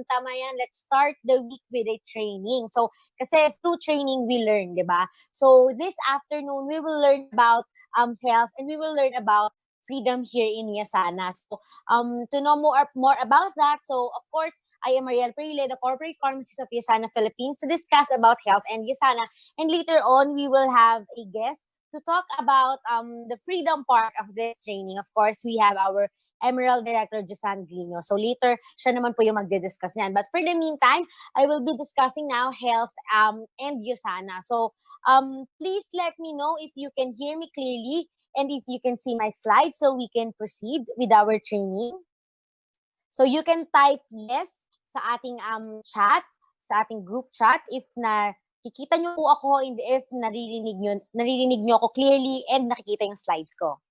tama yan. Let's start the week with a training. So, kasi through training, we learn, di ba? So, this afternoon, we will learn about health and we will learn about freedom here in USANA. So, to know more about that, so, of course, I am Mariel Perile, the corporate pharmacist of USANA Philippines, to discuss about health and USANA. And later on, we will have a guest to talk about the freedom part of this training. Of course, we have our Emerald Director, Josan Grino. So later, siya naman po yung magdi-discuss niyan. But for the meantime, I will be discussing now health and USANA. So please let me know if you can hear me clearly and if you can see my slides so we can proceed with our training. So you can type yes sa ating chat, sa ating group chat if nakikita nyo po ako and if naririnig nyo ako clearly and nakikita yung slides ko.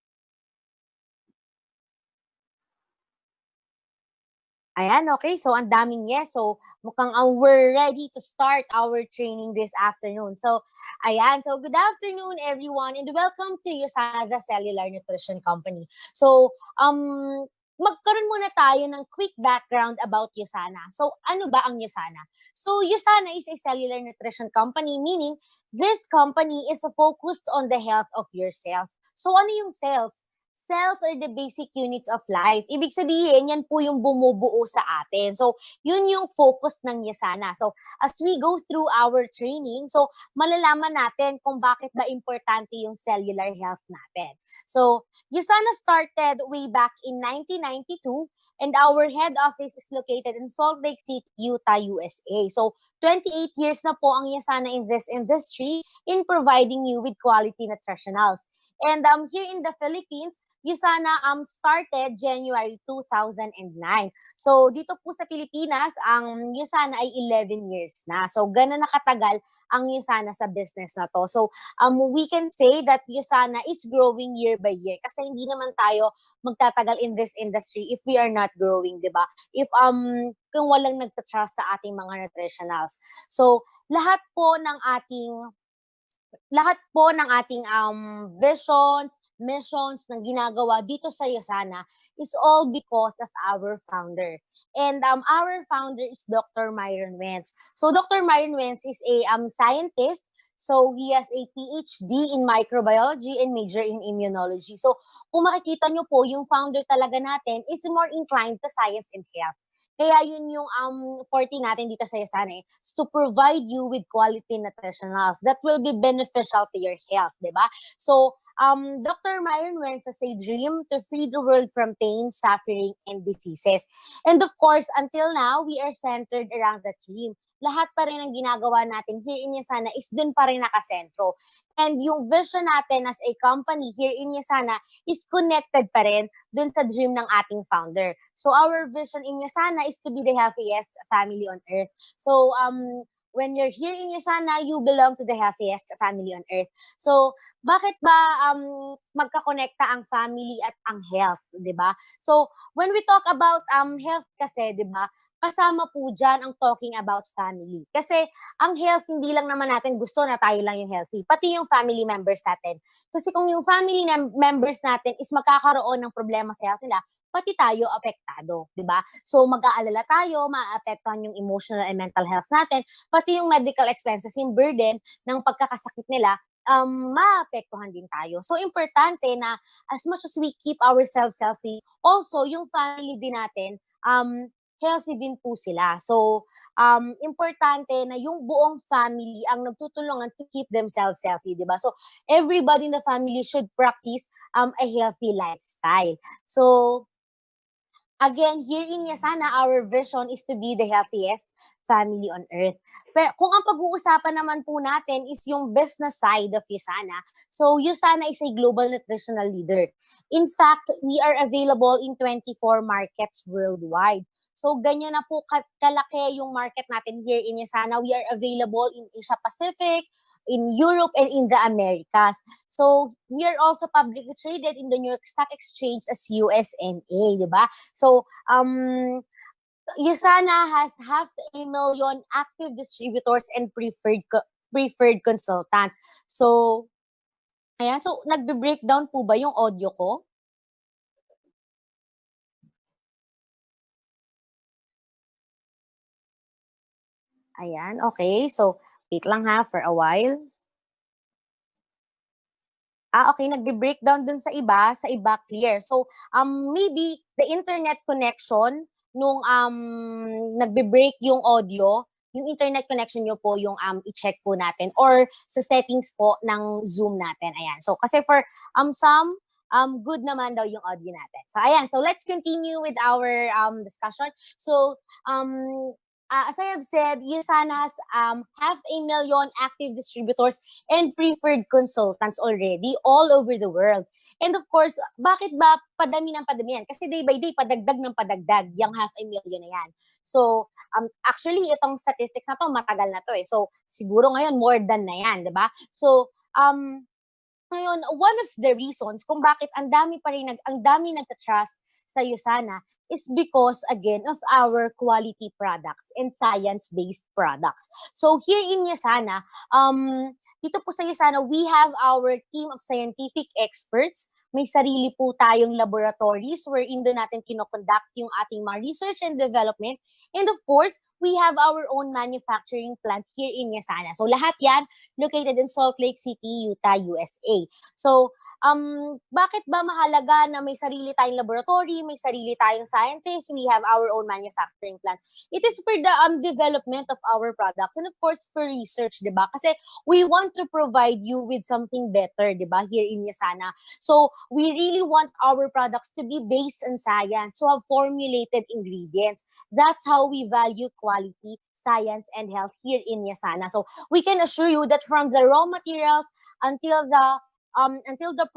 Ayan, okay. So, ang daming yes. So, mukhang we're ready to start our training this afternoon. So, ayan. So, good afternoon, everyone, and welcome to USANA, the Cellular Nutrition Company. So, magkaroon muna tayo ng quick background about USANA. So, ano ba ang USANA? So, USANA is a cellular nutrition company, meaning this company is focused on the health of your cells. So, ano yung cells? Cells are the basic units of life. Ibig sabihin, yan po yung bumubuo sa atin. So, yun yung focus ng USANA. So, as we go through our training, so, malalaman natin kung bakit ba importante yung cellular health natin. So, USANA started way back in 1992, and our head office is located in Salt Lake City, Utah, USA. So, 28 years na po ang USANA in this industry in providing you with quality nutritionals. And here in the Philippines, USANA started January 2009. So, dito po sa Pilipinas, ang USANA ay 11 years na. So, gano'n nakatagal ang USANA sa business na to. So, we can say that USANA is growing year by year kasi hindi naman tayo magtatagal in this industry if we are not growing, di ba? If kung walang nagtatrust sa ating mga nutritionals. So, lahat po ng ating visions, missions ng ginagawa dito sa USANA is all because of our founder. And our founder is Dr. Myron Wentz. So Dr. Myron Wentz is a scientist. So he has a PhD in microbiology and major in immunology. So kung makikita nyo po, yung founder talaga natin is more inclined to science and health. Kaya yun yung forte natin dito sa USANA, is to provide you with quality nutritionals that will be beneficial to your health, di ba? So, Dr. Myron Wentz has a dream to free the world from pain, suffering, and diseases. And of course, until now, we are centered around that dream. Lahat pa rin ang ginagawa natin here in USANA is dun pa rin nakasentro. And yung vision natin as a company here in USANA is connected pa rin dun sa dream ng ating founder. So our vision in USANA is to be the healthiest family on earth. So when you're here in USANA, you belong to the healthiest family on earth. So bakit ba magkakonekta ang family at ang health, di ba? So when we talk about health kasi, di ba, kasama po dyan ang talking about family. Kasi ang health, hindi lang naman natin gusto na tayo lang yung healthy, pati yung family members natin. Kasi kung yung family members natin is magkakaroon ng problema sa health nila, pati tayo apektado, di ba? So mag-aalala tayo, maapektuhan yung emotional and mental health natin, pati yung medical expenses, yung burden ng pagkakasakit nila, maapektuhan din tayo. So importante na as much as we keep ourselves healthy, also yung family din natin, healthy din po sila. So, importante na yung buong family ang nagtutulungan to keep themselves healthy, di ba? So, everybody in the family should practice a healthy lifestyle. So, again, here in USANA, our vision is to be the healthiest family on earth. Pero kung ang pag-uusapan naman po natin is yung business side of USANA, so USANA is a global nutritional leader. In fact, we are available in 24 markets worldwide. So ganyan na po kalaki yung market natin here in USANA. We are available in Asia Pacific, in Europe, and in the Americas. So we are also publicly traded in the New York Stock Exchange as USNA, di ba? So USANA has 500,000 active distributors and preferred consultants. So, ayan. So, nagbe-breakdown po ba yung audio ko? Ayan, okay. So, wait lang ha for a while. Okay, nagbe-breakdown dun sa iba clear. So, maybe the internet connection nung nagbe-break yung audio, yung internet connection nyo po yung i-check po natin or sa settings po ng Zoom natin. Ayan. So, kasi for some, good naman daw yung audio natin. So, ayan. So, let's continue with our discussion. So, as I have said, USANA has 500,000 active distributors and preferred consultants already all over the world. And of course, bakit ba padami ng padami yan? Kasi day by day, padagdag ng padagdag, yung 500,000 na yan. So, actually, itong statistics na to, matagal na to eh. So, siguro ngayon, more than na yan, di ba? So, ngayon, one of the reasons kung bakit ang dami nagta-trust sa USANA is because, again, of our quality products and science-based products. So here in USANA, dito po sa USANA, we have our team of scientific experts. May sarili po tayong laboratories wherein doon natin kinoconduct yung ating mga research and development. And of course, we have our own manufacturing plant here in USANA. So lahat yan located in Salt Lake City, Utah, USA. So, bakit ba mahalaga na may sarili tayong laboratory, may sarili tayong scientists, we have our own manufacturing plant? It is for the development of our products and of course for research, di ba? Kasi we want to provide you with something better, di ba, here in USANA. So we really want our products to be based on science, to have formulated ingredients. That's how we value quality, science, and health here in USANA. So we can assure you that from the raw materials until the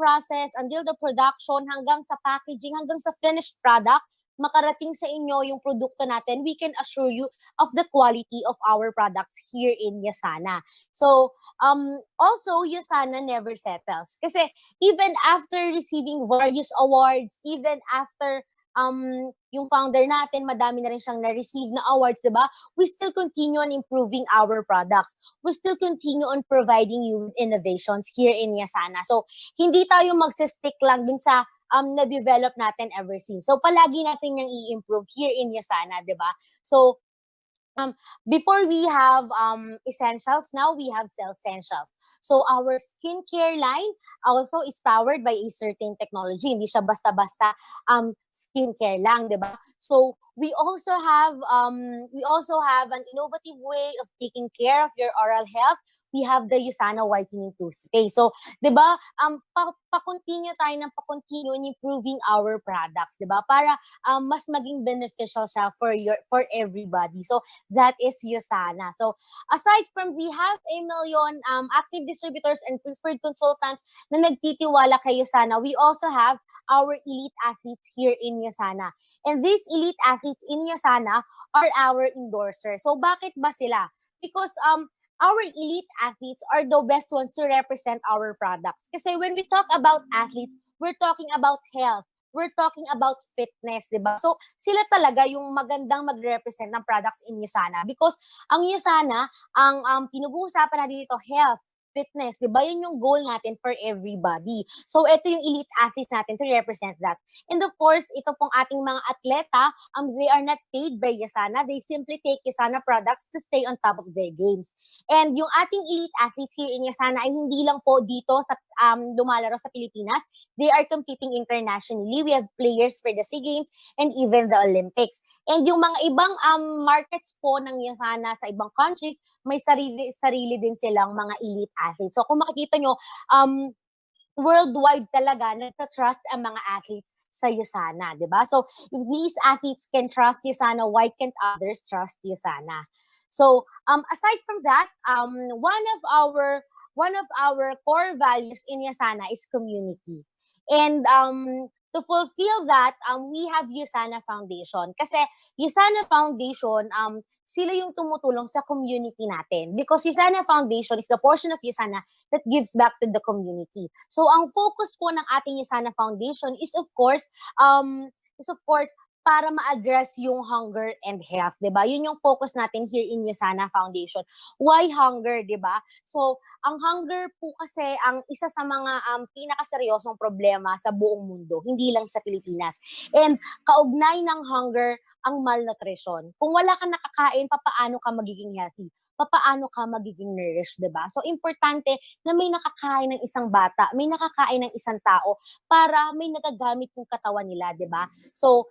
process, until the production, hanggang sa packaging, hanggang sa finished product, makarating sa inyo yung produkto natin, we can assure you of the quality of our products here in USANA. So, also, USANA never settles. Kasi even after receiving various awards, even after yung founder natin, madami na rin siyang na-receive na awards, diba? We still continue on improving our products. We still continue on providing you with innovations here in USANA. So, hindi tayo magsistick lang dun sa na-develop natin ever since. So, palagi natin yung i-improve here in USANA, diba? So, before we have essentials, now we have Cellessentials. So our skincare line also is powered by a certain technology. Hindi siya basta-basta skincare lang, 'di ba? So we also have an innovative way of taking care of your oral health. We have the USANA whitening toothpaste. So, 'di ba, pa-continue tayo ng pa-continue in improving our products, 'di ba? Para mas maging beneficial siya for everybody. So, that is USANA. So, aside from the 500,000 active distributors and preferred consultants na nagtitiwala kay USANA, we also have our elite athletes here in USANA. And these elite athletes in USANA are our endorsers. So, bakit ba sila? Because our elite athletes are the best ones to represent our products. Kasi when we talk about athletes, we're talking about health. We're talking about fitness, di ba? So, sila talaga yung magandang mag-represent ng products in USANA. Because ang USANA, ang pinag-uusapan natin dito, health, fitness, di ba? Yun yung goal natin for everybody. So, ito yung elite athletes natin to represent that. And of course, ito pong ating mga atleta, they are not paid by USANA. They simply take USANA products to stay on top of their games. And yung ating elite athletes here in USANA ay hindi lang po dito sa lumalaro sa Pilipinas. They are competing internationally. We have players for the SEA Games and even the Olympics. And yung mga ibang markets po ng USANA sa ibang countries, may sarili din silang mga elite athletes. So kung makikita nyo, worldwide talaga nagta-trust ang mga athletes sa USANA, di ba? So if these athletes can trust USANA, why can't others trust USANA? So aside from that, one of our core values in USANA is community. And to fulfill that, we have USANA Foundation. Kasi USANA Foundation, sila yung tumutulong sa community natin. Because USANA Foundation is the portion of USANA that gives back to the community. So, ang focus po ng ating USANA Foundation is of course, para ma-address yung hunger and health, 'di ba? Yun yung focus natin here in USANA Foundation. Why hunger, 'di ba? So, ang hunger po kasi ang isa sa mga pinakaseryosong problema sa buong mundo, hindi lang sa Pilipinas. And kaugnay ng hunger, ang malnutrition. Kung wala kang nakakain, papaano ka magiging healthy? Papaano ka magiging nourished, 'di ba? So importante na may nakakain ng isang bata, may nakakain ng isang tao para may nagagamit yung katawan nila, 'di ba? So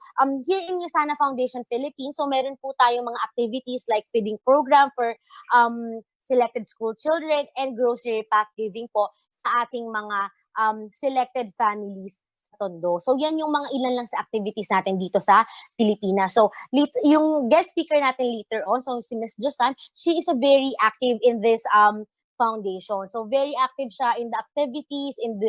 here in USANA Foundation Philippines, so meron po tayong mga activities like feeding program for selected school children and grocery pack giving po sa ating mga selected families sa Tondo. So yan yung mga ilan lang sa activities natin dito sa Pilipinas. So yung guest speaker natin later on, so si Miss Josan, she is a very active in this foundation. So very active siya in the activities, in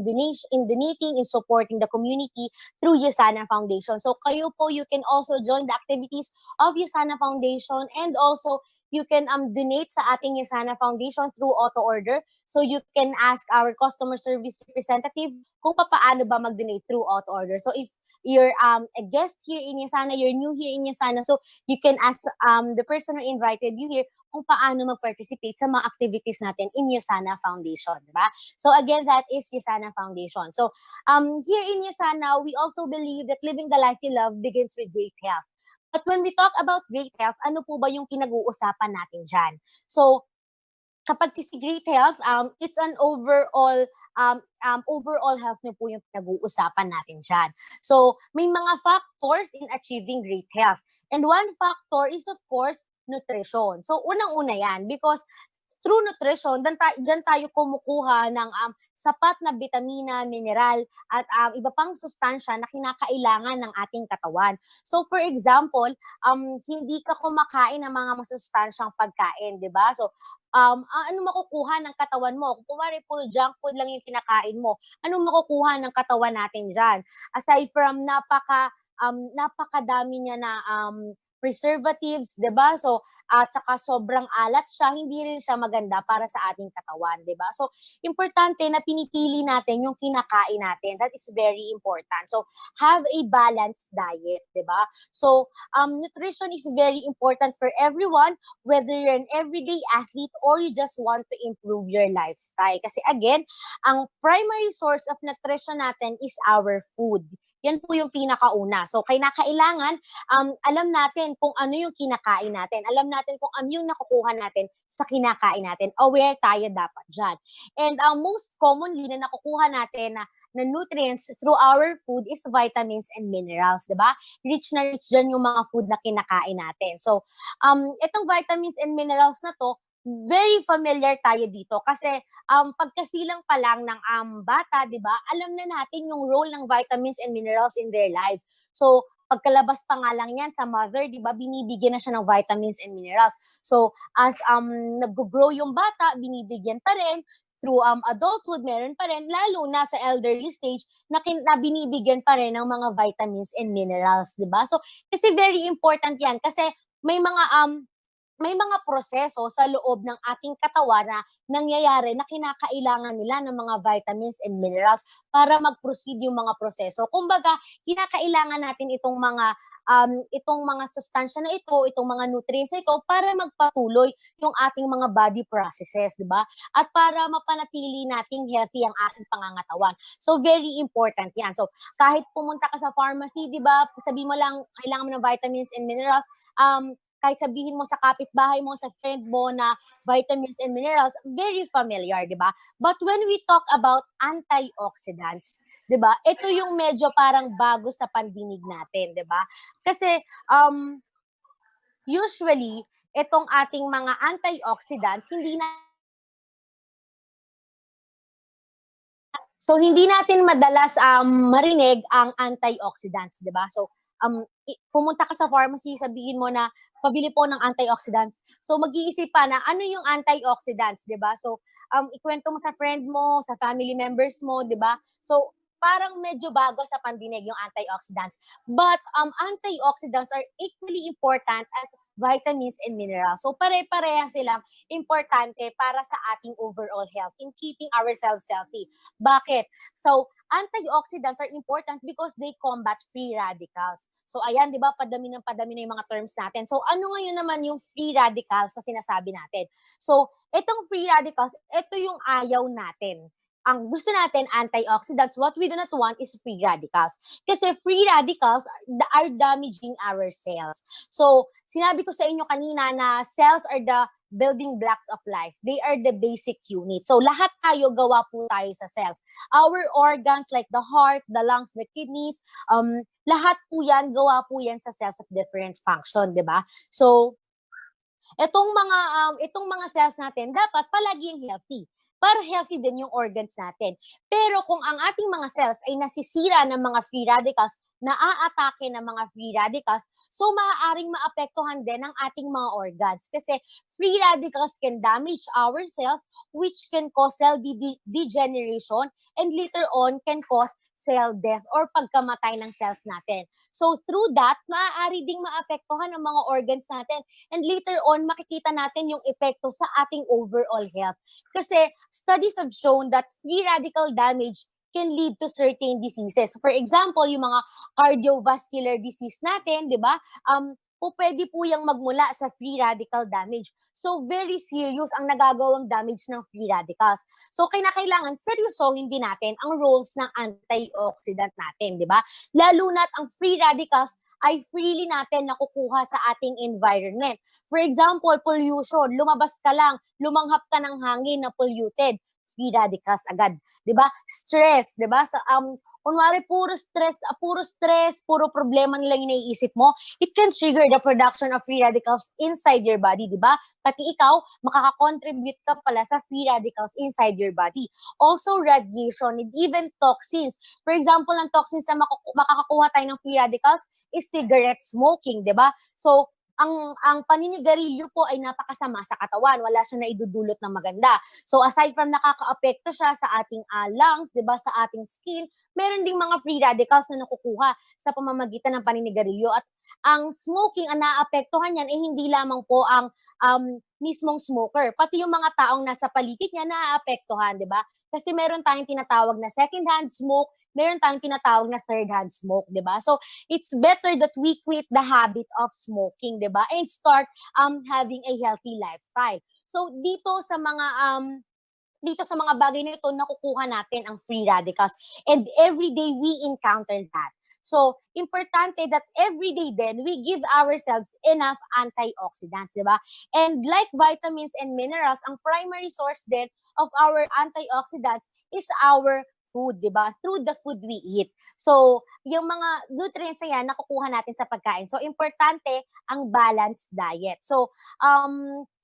donating, in supporting the community through USANA Foundation. So kayo po, you can also join the activities of USANA Foundation, and also you can donate sa ating USANA Foundation through auto order. So you can ask our customer service representative kung paano ba mag-donate through auto order. So if you're a guest here in USANA, you're new here in USANA, so you can ask the person who invited you here kung paano mag-participate sa mga activities natin in USANA Foundation, diba? So again, that is USANA Foundation. So here in USANA, we also believe that living the life you love begins with great health. But when we talk about great health, ano po ba yung pinag-uusapan natin dyan? So, kapag kasi great health, it's an overall health na po yung pinag-uusapan natin dyan. So, may mga factors in achieving great health. And one factor is, of course, nutrition. So, unang-una yan because through nutrition, dyan tayo kumukuha ng sapat na bitamina, mineral, at iba pang sustansya na kinakailangan ng ating katawan. So, for example, hindi ka kumakain ng mga masustansyang pagkain, di ba? So, ano makukuha ng katawan mo? Kung kumari puro junk food lang yung kinakain mo, ano makukuha ng katawan natin dyan? Aside from napakadami niya na preservatives, 'di ba? So, at saka sobrang alat siya, hindi rin siya maganda para sa ating katawan, 'di ba? So, importante na pinipili natin yung kinakain natin. That is very important. So, have a balanced diet, 'di ba? So, nutrition is very important for everyone, whether you're an everyday athlete or you just want to improve your lifestyle. Kasi again, ang primary source of nutrition natin is our food. Yan po yung pinakauna. So, kailangan alam natin kung ano yung kinakain natin. Alam natin kung ano yung nakukuha natin sa kinakain natin. Aware tayo dapat dyan. And most commonly na nakukuha natin na nutrients through our food is vitamins and minerals, diba? Rich na rich dyan yung mga food na kinakain natin. So, itong vitamins and minerals na to, very familiar tayo dito kasi pagkasilang pa lang ng bata, 'di ba? Alam na natin yung role ng vitamins and minerals in their lives. So, pagkalabas pa nga lang yan sa mother, 'di ba? Binibigyan na siya ng vitamins and minerals. So, as nag-grow yung bata, binibigyan pa rin through adulthood, meron pa rin, lalo na sa elderly stage, na binibigyan pa rin ng mga vitamins and minerals, 'di ba? So, kasi very important yan kasi may mga proseso sa loob ng ating katawan na nangyayari na kinakailangan nila ng mga vitamins and minerals para mag-proceed yung mga proseso. Kumbaga, kinakailangan natin itong mga sustansya na ito, itong mga nutrients na ito para magpatuloy yung ating mga body processes, di ba? At para mapanatili nating healthy ang ating pangangatawan. So, very important yan. So, kahit pumunta ka sa pharmacy, di ba, sabihin mo lang, kailangan mo ng vitamins and minerals, kahit sabihin mo sa kapitbahay mo, sa friend mo na vitamins and minerals, very familiar, di ba? But when we talk about antioxidants, di ba, ito yung medyo parang bago sa pandinig natin, di ba? Kasi usually, itong ating mga antioxidants, hindi natin madalas marinig ang antioxidants, di ba? So, pumunta ka sa pharmacy, sabihin mo na, pabili po ng antioxidants. So, mag-iisip pa na, ano yung antioxidants, di ba? So, ikwento mo sa friend mo, sa family members mo, di ba? So, parang medyo bago sa pandinig yung antioxidants. But, antioxidants are equally important as vitamins and minerals. So, pare-pareha silang importante para sa ating overall health in keeping ourselves healthy. Bakit? So, antioxidants are important because they combat free radicals. So, ayan, di ba, padami na yung mga terms natin. So, ano ngayon naman yung free radicals na sinasabi natin? So, itong free radicals, ito yung ayaw natin. ang gusto natin, antioxidants. What we do not want is free radicals. Kasi free radicals are damaging our cells. So, sinabi ko sa inyo kanina na cells are the building blocks of life. They are the basic unit. So, lahat tayo, gawa po tayo sa cells. Our organs like the heart, the lungs, the kidneys, lahat po yan, gawa po yan sa cells of different function, di ba? So, itong mga cells natin, dapat palaging healthy para healthy din yung organs natin. Pero kung ang ating mga cells ay nasisira ng mga free radicals, naaatake ng mga free radicals, so maaaring maapektuhan din ang ating mga organs. Kasi free radicals can damage our cells, which can cause cell degeneration, and later on can cause cell death or pagkamatay ng cells natin. So through that, maaari ding maapektuhan ang mga organs natin. And later on, makikita natin yung epekto sa ating overall health. Kasi studies have shown that free radical damage can lead to certain diseases. For example, yung mga cardiovascular disease natin, di ba? Pwede po yung magmula sa free radical damage. So, very serious ang nagagawang damage ng free radicals. So, kailangan seryosohin din natin ang roles ng antioxidant natin, di ba? Lalo na't ang free radicals ay freely natin nakukuha sa ating environment. For example, pollution. Lumabas ka lang, lumanghap ka ng hangin na polluted. Free radicals agad, 'di ba? Stress, 'di ba? Sa kunwari puro stress, puro problema nila yung naiisip mo, it can trigger the production of free radicals inside your body, 'di ba? Pati ikaw, makaka-contribute ka pala sa free radicals inside your body. Also, radiation and even toxins. For example, ang toxins na makakakuha tayo ng free radicals is cigarette smoking, 'di ba? So, ang paninigarilyo po ay napakasama sa katawan. Wala siya na idudulot ng maganda. So aside from nakakaapekto siya sa ating lungs, 'di ba, sa ating skin, meron ding mga free radicals na nakukuha sa pamamagitan ng paninigarilyo. At ang smoking, ang naapektuhan niyan ay hindi lamang po ang mismong smoker, pati yung mga taong nasa paligid niya naaapektuhan, 'di ba? Kasi meron tayong tinatawag na second-hand smoke, meron tayong tinatawag na third-hand smoke, di ba? So, it's better that we quit the habit of smoking, di ba? And start having a healthy lifestyle. So, dito sa mga bagay na ito, nakukuha natin ang free radicals. And every day, we encounter that. So, importante that every day then, we give ourselves enough antioxidants, di ba? And like vitamins and minerals, ang primary source then of our antioxidants is our food, di ba? Through the food we eat. So, yung mga nutrients na yan, nakukuha natin sa pagkain. So, importante ang balanced diet. So,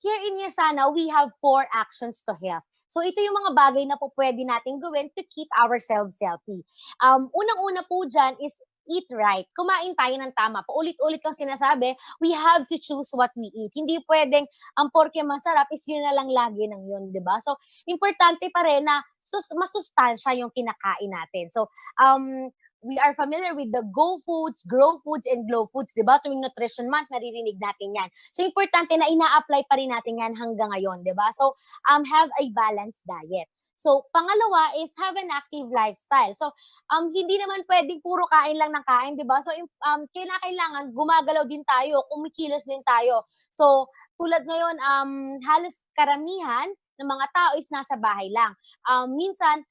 here in USANA, we have 4 actions to health. So, ito yung mga bagay na po pwede natin gawin to keep ourselves healthy. Unang-una po dyan is eat right. Kumain tayo ng tama. Paulit-ulit kang sinasabi, we have to choose what we eat. Hindi pwedeng ang porke masarap is yun na lang lagi ng yun, di ba? So, importante pa rin na masustansya yung kinakain natin. So, we are familiar with the Go Foods, Grow Foods, and Glow Foods, di ba? Tuwing Nutrition Month, naririnig natin yan. So, importante na ina-apply pa rin natin yan hanggang ngayon, di ba? So, have a balanced diet. So, pangalawa is have an active lifestyle. So, hindi naman pwedeng puro kain lang ng kain, di ba? So, kailangan gumagalaw din tayo, kumikilos din tayo. So, tulad ngayon, halos karamihan ng mga tao is nasa bahay lang. Minsan,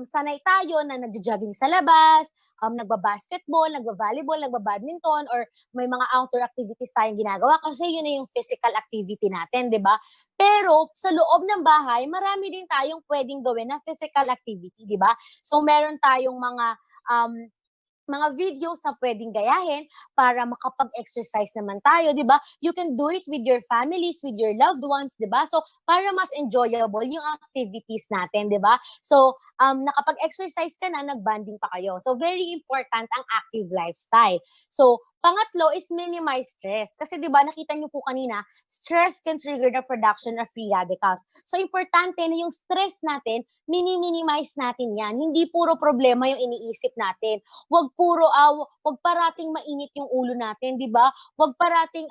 sanay tayo na nagja-jogging sa labas, nagba-basketball, nagba-volleyball, nagba-badminton, or may mga outdoor activities tayong ginagawa kasi yun na yung physical activity natin, di ba? Pero sa loob ng bahay, marami din tayong pwedeng gawin na physical activity, di ba? So meron tayong mga videos na pwedeng gayahin para makapag-exercise naman tayo, di ba? You can do it with your families, with your loved ones, di ba? So, para mas enjoyable yung activities natin, di ba? So, nakapag-exercise ka na, nag-bonding pa kayo. So, very important ang active lifestyle. So, pangatlo is minimize stress. Kasi 'di ba nakita niyo po kanina, stress can trigger the production of free radicals. So importante na yung stress natin, minimize natin 'yan. Hindi puro problema yung iniisip natin. Wag parating mainit yung ulo natin, 'di ba? Wag parating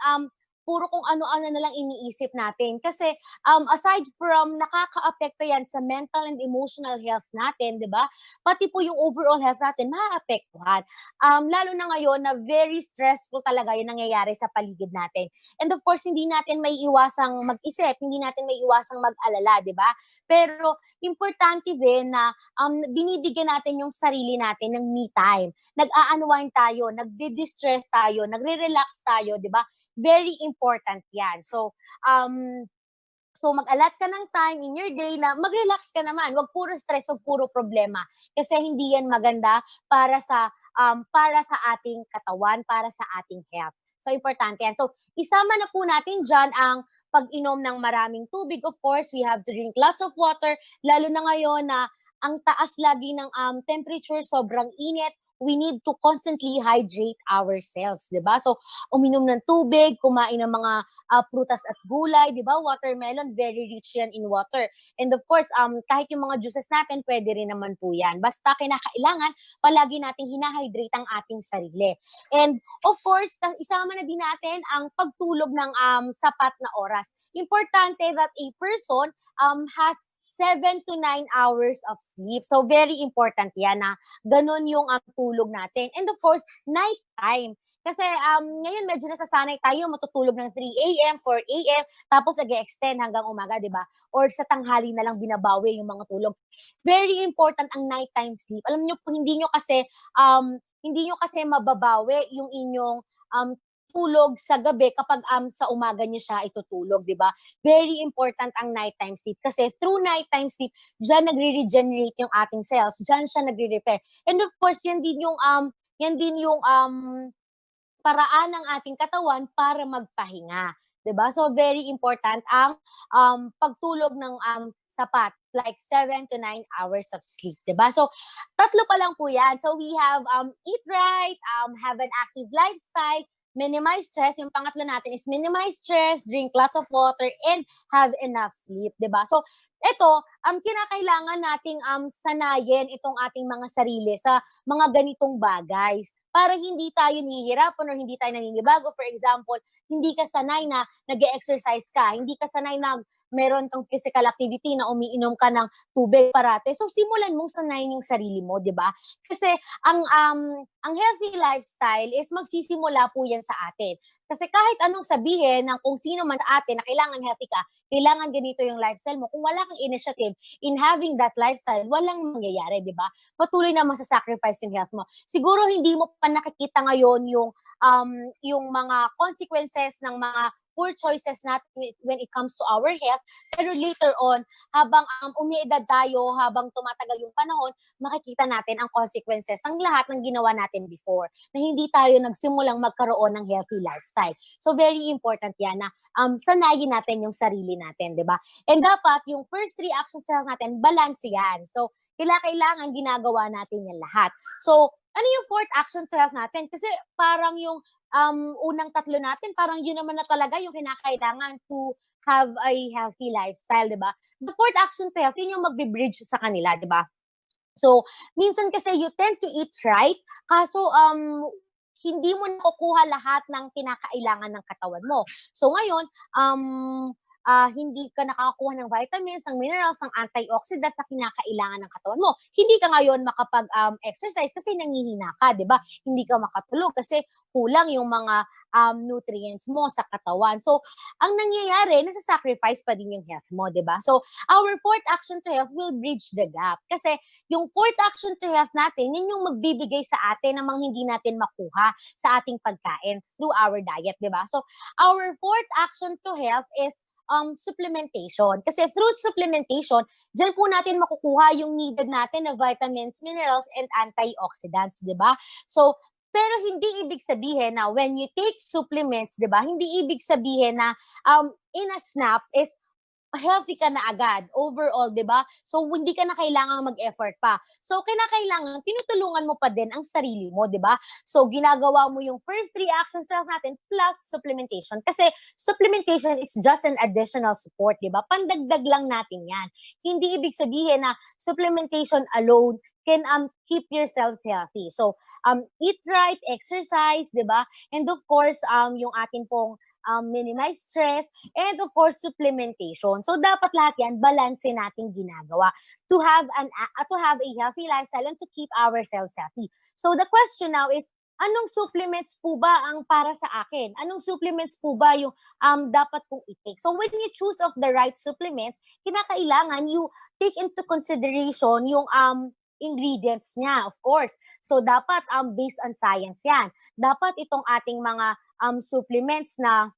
puro kung ano-ano na lang iniisip natin. Kasi aside from nakakaapekto yan sa mental and emotional health natin, di ba? Pati po yung overall health natin, maaapektuhan. Lalo na ngayon na very stressful talaga yung nangyayari sa paligid natin. And of course, hindi natin may iwasang mag-isip, hindi natin may iwasang mag-alala, di ba? Pero importante din na binibigyan natin yung sarili natin ng me time. Nag-a-unwind tayo, nagdi-distress tayo, nagre-relax tayo, di ba? Very important yan. So mag-allot ka ng time in your day na mag-relax ka naman. Wag puro stress, wag puro problema. Kasi hindi yan maganda para sa ating katawan, para sa ating health. So, importante yan. So, isama na po natin dyan ang pag-inom ng maraming tubig. Of course, we have to drink lots of water, lalo na ngayon na ang taas lagi ng temperature, sobrang init. We need to constantly hydrate ourselves, di ba? So, uminom ng tubig, kumain ng mga prutas at gulay, di ba? Watermelon, very rich yan in water. And of course, kahit yung mga juices natin, pwede rin naman po yan. Basta kinakailangan, palagi nating hinahydrate ang ating sarili. And of course, isama na din natin ang pagtulog ng sapat na oras. Importante that a person has 7 to 9 hours of sleep. So, very important yan na ganun yung tulog natin. And of course, night time. Kasi ngayon medyo nasasanay tayo matutulog ng 3 a.m., 4 a.m., tapos nag-extend hanggang umaga, di ba? Or sa tanghali na lang binabawi yung mga tulog. Very important ang nighttime sleep. Alam niyo po, hindi nyo kasi mababawi yung inyong tulog sa gabi kapag sa umaga niyo siya itutulog, di ba? Very important ang nighttime sleep kasi through nighttime sleep, diyan nagre-regenerate yung ating cells, diyan siya nagre-repair. And of course, yan din yung paraan ng ating katawan para magpahinga, 'di ba? So very important ang pagtulog ng sapat, like 7 to 9 hours of sleep, 'di ba? So tatlo pa lang po 'yan. So we have eat right, have an active lifestyle, minimize stress. Yung pangatlo natin is minimize stress, drink lots of water, and have enough sleep, 'di ba? So ito, kinakailangan nating sanayin itong ating mga sarili sa mga ganitong bagay para hindi tayo nihihirapan or hindi tayo naninibago. For example, hindi ka sanay na nag-exercise ka, hindi ka sanay na meron kang physical activity na umiinom ka ng tubig parate. So simulan mong sanayin yung sarili mo, 'di ba? Kasi ang healthy lifestyle is magsisimula po yan sa atin. Kasi kahit anong sabihin ng kung sino man sa atin na kailangan healthy ka, kailangan ganito yung lifestyle mo. Kung wala kang initiative in having that lifestyle, walang mangyayari, di ba? Patuloy naman sa sacrifice yung health mo. Siguro hindi mo pa nakikita ngayon yung mga consequences ng mga poor choices natin when it comes to our health. Pero later on, habang umiedad tayo, habang tumatagal yung panahon, makikita natin ang consequences ng lahat ng ginawa natin before, na hindi tayo nagsimulang magkaroon ng healthy lifestyle. So very important yan na sanayin natin yung sarili natin, di ba? And dapat yung first 3 actions natin, balance yan. So kailangan ginagawa natin yan lahat. So ano yung 4th action to health natin? Kasi parang yung unang 3 natin, parang yun naman na talaga yung kinakailangan to have a healthy lifestyle, di ba? The 4th action to health, yun yung magbe-bridge sa kanila, di ba? So, minsan kasi you tend to eat right, kaso hindi mo nakukuha lahat ng kinakailangan ng katawan mo. So ngayon, hindi ka nakakakuha ng vitamins, ng minerals, ng antioxidants sa kinakailangan ng katawan mo. Hindi ka ngayon makapag-exercise kasi nangihina ka, di ba? Hindi ka makatulog kasi kulang yung mga nutrients mo sa katawan. So, ang nangyayari, nasa-sacrifice pa din yung health mo, di ba? So, our 4th action to health will bridge the gap. Kasi yung 4th action to health natin, yun yung magbibigay sa atin ng mga hindi natin makuha sa ating pagkain through our diet, di ba? So, our 4th action to health is supplementation. Kasi through supplementation, dyan po natin makukuha yung needed natin na vitamins, minerals, and antioxidants, di ba? So, pero hindi ibig sabihin na when you take supplements, di ba? Hindi ibig sabihin na in a snap is healthy ka na agad overall, di ba? So, hindi ka na kailangang mag-effort pa. So, kinakailangan, tinutulungan mo pa din ang sarili mo, di ba? So, ginagawa mo yung first 3 actions natin plus supplementation. Kasi supplementation is just an additional support, di ba? Pandagdag lang natin yan. Hindi ibig sabihin na supplementation alone can keep yourselves healthy. So, eat right, exercise, di ba? And of course, yung atin pong minimize stress, and of course, supplementation. So, dapat lahat yan, balance natin ginagawa to have a healthy lifestyle and to keep ourselves healthy. So, the question now is, anong supplements po ba ang para sa akin? Anong supplements po ba yung dapat kong i-take? So, when you choose of the right supplements, kinakailangan you take into consideration yung ingredients niya, of course. So, dapat based on science yan. Dapat itong ating mga supplements na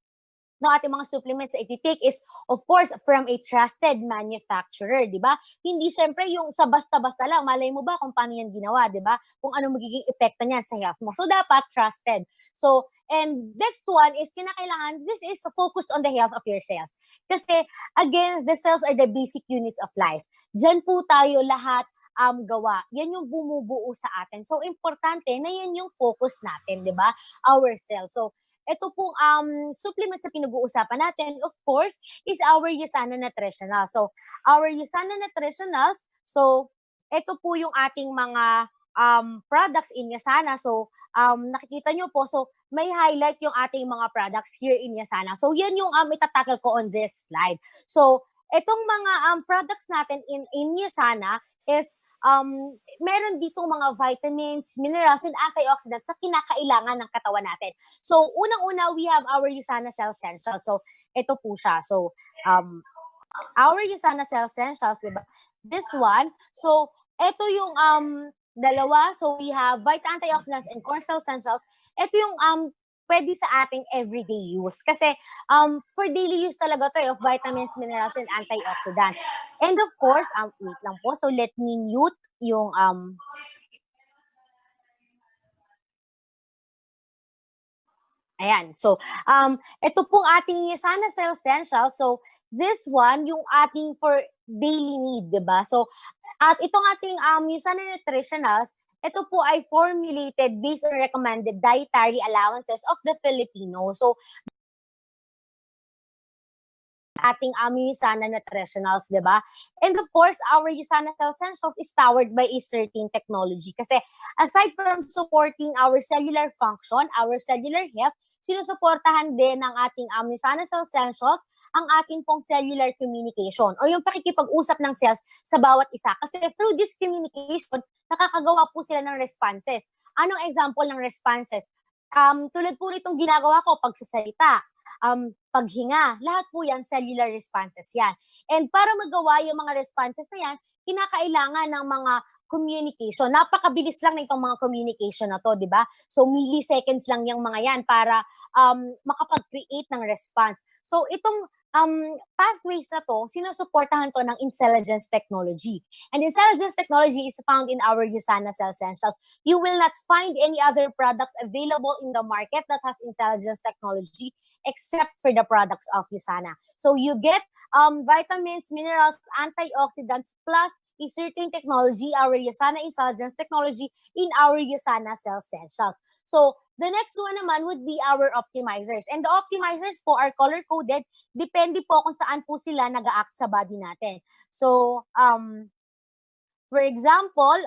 iti-take is, of course, from a trusted manufacturer, di ba? Hindi syempre yung sa basta-basta lang, malay mo ba kung paano yan ginawa, di ba? Kung ano magiging epekto niyan sa health mo. So, dapat trusted. So, and next one is, kinakailangan, this is focused on the health of your cells. Kasi, again, the cells are the basic units of life. Diyan po tayo lahat gawa. Yan yung bumubuo sa atin. So, importante na yan yung focus natin, di ba? Our cells. So, ito pong supplements na pinag-uusapan natin, of course, is our USANA Nutritionals. So, our USANA Nutritionals, so, ito po yung ating mga products in USANA. So, nakikita nyo po, so, may highlight yung ating mga products here in USANA. So, yan yung itatakal ko on this slide. So, itong mga products natin in USANA is meron ditong mga vitamins, minerals, and antioxidants na kinakailangan ng katawan natin. So, unang-una, we have our USANA Cell Essentials. So, ito po siya. So, our USANA Cell Essentials, diba? This one, so, ito yung dalawa. So, we have antioxidants and core cell essentials. Ito yung pwede sa ating everyday use. Kasi for daily use talaga to of vitamins, minerals, and antioxidants. And of course, wait lang po. So let me mute yung ayan. So, ito pong ating USANA Cell Essentials. So, this one, yung ating for daily need, diba? So, at itong ating USANA Nutritionals, ito po ay formulated based on recommended dietary allowances of the Filipino. So, ating USANA Nutritionals, di ba? And of course, our USANA Cell Essentials is powered by a certain technology. Kasi aside from supporting our cellular function, our cellular health, sinusuportahan din ng ating USANA Cell Essentials ang ating pong cellular communication or yung pakikipag-usap ng cells sa bawat isa. Kasi through this communication, nakakagawa po sila ng responses. Anong example ng responses? Tulad po nitong ginagawa ko, pagsasalita, paghinga, lahat po yan, cellular responses yan. And para magawa yung mga responses na yan, kinakailangan ng mga communication. Napakabilis lang na itong mga communication na to, di ba? So, milliseconds lang yung mga yan para makapag-create ng response. So, itong pathways na to, sinusuportahan to ng intelligence technology. And intelligence technology is found in our USANA Cell Essentials. You will not find any other products available in the market that has intelligence technology except for the products of USANA. So you get vitamins, minerals, antioxidants, plus a certain technology, our USANA Intelligence technology in our USANA Cell Essentials. So, the next one naman would be our optimizers. And the optimizers po are color-coded. Depende po kung saan po sila nag-act sa body natin. So, for example,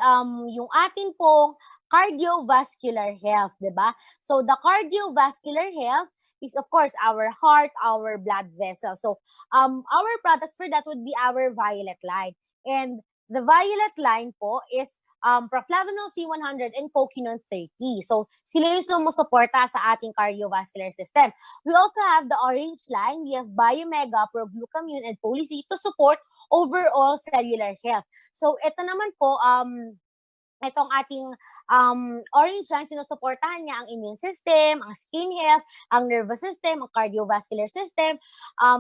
yung atin pong cardiovascular health, di ba? So, the cardiovascular health is, of course, our heart, our blood vessel. So, our products for that would be our violet line. And the violet line po is proflavanol C100 and coquinone 30. So, sila yung sumusuporta sa ating cardiovascular system. We also have the orange line. We have Biomega, Proglucamune, and Policy to support overall cellular health. So, ito naman po, itong ating orange line, sinusuportahan niya ang immune system, ang skin health, ang nervous system, ang cardiovascular system,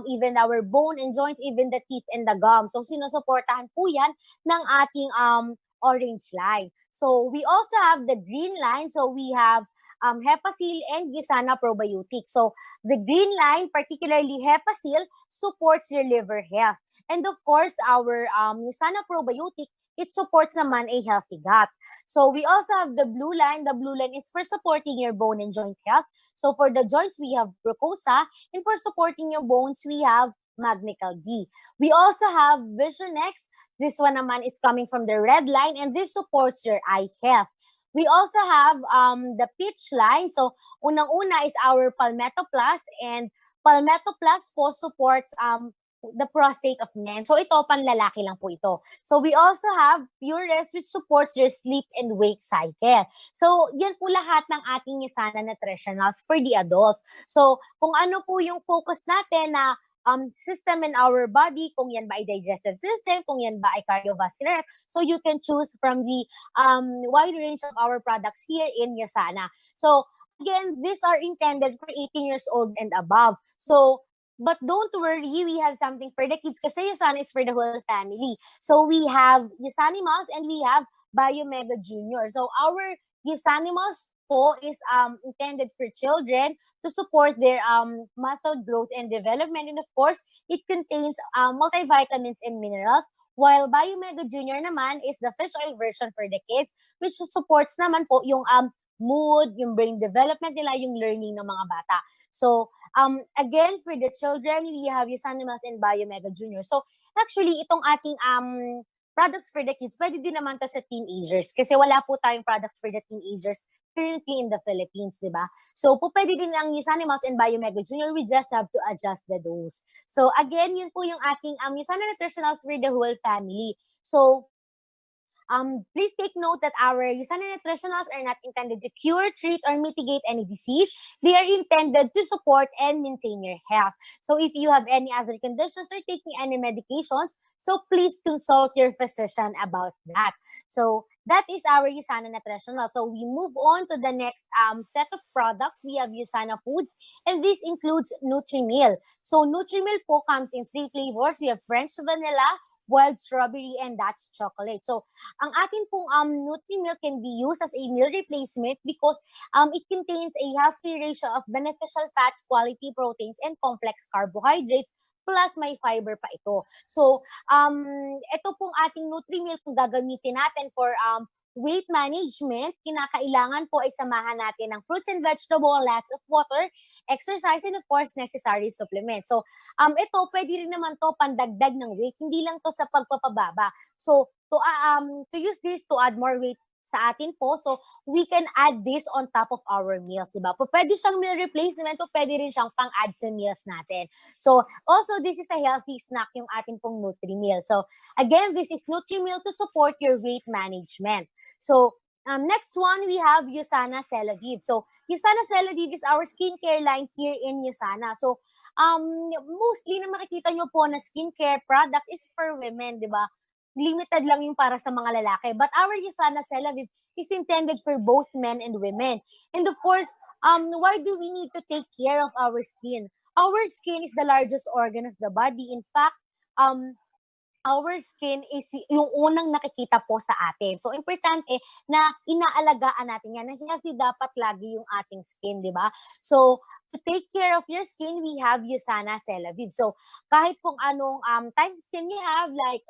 even our bone and joints, even the teeth and the gums. So, sinusuportahan po yan ng ating orange line. So, we also have the green line. So, we have Hepasil and USANA probiotic. So, the green line, particularly Hepasil, supports your liver health. And of course, our USANA probiotic, it supports naman a healthy gut. So, we also have the blue line. The blue line is for supporting your bone and joint health. So, for the joints, we have Glucosa. And for supporting your bones, we have Magnical D. We also have Vision X. This one naman is coming from the red line, and this supports your eye health. We also have the peach line. So, unang-una is our Palmetto Plus, and Palmetto Plus po supports the prostate of men. So ito, panlalaki lang po ito. So we also have Pure Rest, which supports your sleep and wake cycle. So yan po lahat ng ating USANA Nutritionals for the adults. So kung ano po yung focus natin na system in our body, kung yan ba ay digestive system, kung yan ba ay cardiovascular, so you can choose from the wide range of our products here in USANA. So again, these are intended for 18 years old and above. So but don't worry, we have something for the kids kasi USANA is for the whole family. So we have USANIMALS and we have BioMega Junior. So our USANIMALS po is intended for children to support their muscle growth and development. And of course, it contains multivitamins and minerals. While BioMega Junior naman is the fish oil version for the kids, which supports naman po yung mood, yung brain development nila, yung learning ng mga bata. So, again, for the children, we have USANIMALS and BioMega Junior. So, actually, itong ating products for the kids, pwede din naman to sa teenagers kasi wala po tayong products for the teenagers currently in the Philippines, di ba? So, po pwede din ang USANIMALS and BioMega Junior. We just have to adjust the dose. So, again, yun po yung ating USANA Nutritionals for the whole family. So, please take note that our USANA Nutritionals are not intended to cure, treat, or mitigate any disease. They are intended to support and maintain your health. So if you have any other conditions or taking any medications, so please consult your physician about that. So that is our USANA Nutritional. So we move on to the next set of products. We have USANA Foods, and this includes NutriMeal. So NutriMeal po comes in 3 flavors. We have French vanilla, wild strawberry, and Dutch chocolate. So, ang atin pong NutriMeal can be used as a meal replacement because it contains a healthy ratio of beneficial fats, quality proteins, and complex carbohydrates, plus may fiber pa ito. So, ito pong ating NutriMeal kung gagamitin natin for weight management, kinakailangan po ay samahan natin ng fruits and vegetables, lots of water, exercise, and of course, necessary supplements. So, ito, pwede rin naman to pandagdag ng weight, hindi lang to sa pagpapababa. So, to use this to add more weight sa atin po, so we can add this on top of our meals, diba? Pwede siyang meal replacement, pwede rin siyang pang-add sa meals natin. So, also, this is a healthy snack yung atin pong NutriMeal. So, again, this is NutriMeal to support your weight management. So, next one, we have USANA CELAVIVE. So, USANA CELAVIVE is our skincare line here in USANA. So, mostly na makikita nyo po na skincare products is for women, di ba? Limited lang yung para sa mga lalaki. But our USANA CELAVIVE is intended for both men and women. And of course, why do we need to take care of our skin? Our skin is the largest organ of the body. In fact, our skin is yung unang nakikita po sa atin. So, importante na inaalagaan natin yan. Na healthy dapat lagi yung ating skin, di ba? So, to take care of your skin, we have USANA CELAVIVE. So, kahit kung anong type of skin you have, like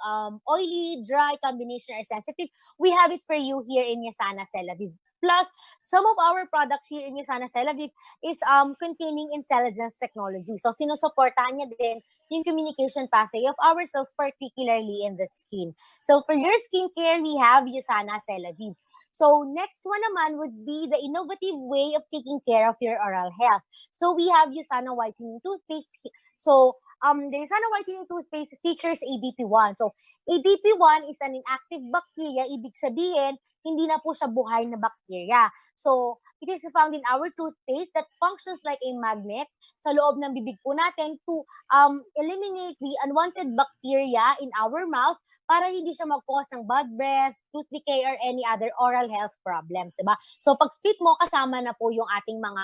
oily, dry, combination, or sensitive, we have it for you here in USANA CELAVIVE. Plus, some of our products here in USANA CELAVIVE is containing intelligence technology. So, sinusuportahan niya din yung communication pathway of our cells, particularly in the skin. So, for your skincare, we have USANA CELAVIVE. So, next one naman would be the innovative way of taking care of your oral health. So, we have USANA Whitening Toothpaste. So, the USANA Whitening Toothpaste features ADP1. So, ADP1 is an inactive bacteria. Ibig sabihin, hindi na po siya buhay na bacteria. So, it is found in our toothpaste that functions like a magnet sa loob ng bibig po natin to eliminate the unwanted bacteria in our mouth para hindi siya mag-cause ng bad breath, tooth decay, or any other oral health problems, diba? So, pag spit mo, kasama na po yung ating mga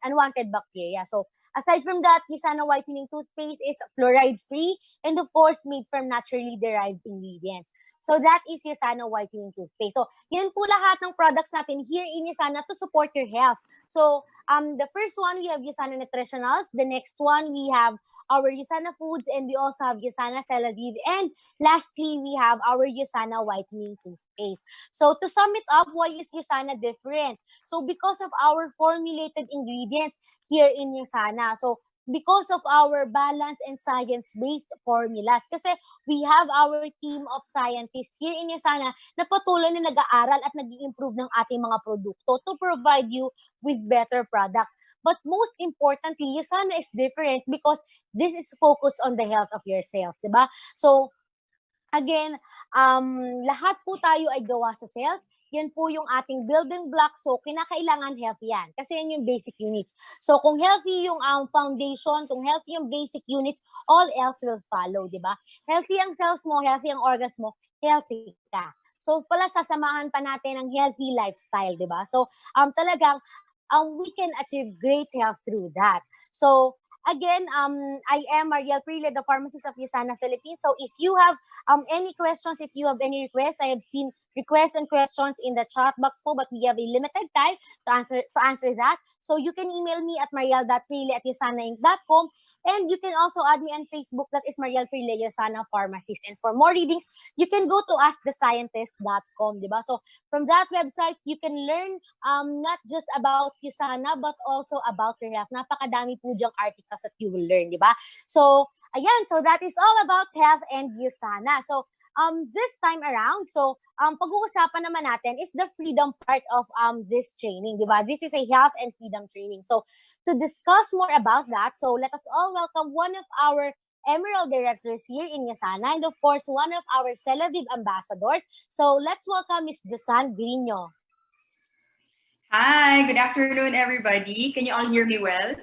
unwanted bacteria. So, aside from that, USANA Whitening Toothpaste is fluoride-free and of course, made from naturally derived ingredients. So, that is USANA Whitening Toothpaste. So, yan po lahat ng products natin here in USANA to support your health. So, the first one, we have USANA Nutritionals. The next one, we have our USANA Foods, and we also have USANA CELAVIVE. And lastly, we have our USANA Whitening Toothpaste. So, to sum it up, why is USANA different? So, because of our formulated ingredients here in USANA. So, because of our balance and science-based formulas. Kasi we have our team of scientists here in USANA na patuloy na nag-aaral at nag-i-improve ng ating mga produkto to provide you with better products. But most importantly, USANA is different because this is focused on the health of your cells, diba? So, again, lahat po tayo ay gawa sa cells. Yan po yung ating building block. So, kinakailangan healthy yan. Kasi yan yung basic units. So, kung healthy yung foundation, kung healthy yung basic units, all else will follow, di ba? Healthy ang cells mo, healthy ang organs mo, healthy ka. So, pala sasamahan pa natin ang healthy lifestyle, di ba? So, talagang, we can achieve great health through that. So, again, I am Mariel Prile, the pharmacist of USANA Philippines. So if you have any questions, if you have any requests, I have seen requests and questions in the chat box po, but we have a limited time to answer that. So you can email me at mariel.prile@usanainc.com, and you can also add me on Facebook, that is Mariel Prile, USANA Pharmacist. And for more readings, you can go to askthescientist.com, diba? So from that website, you can learn not just about USANA, but also about your health. Napakadami po diyang articles that you will learn, di ba? So, ayan, so that is all about health and USANA. So, this time around, so, pag-uusapan naman natin is the freedom part of this training, di ba? This is a health and freedom training. So, to discuss more about that, so let us all welcome one of our Emerald directors here in USANA, and of course, one of our CELAVIVE ambassadors. So, let's welcome Ms. Josan Grino. Hi, good afternoon, everybody. Can you all hear me well?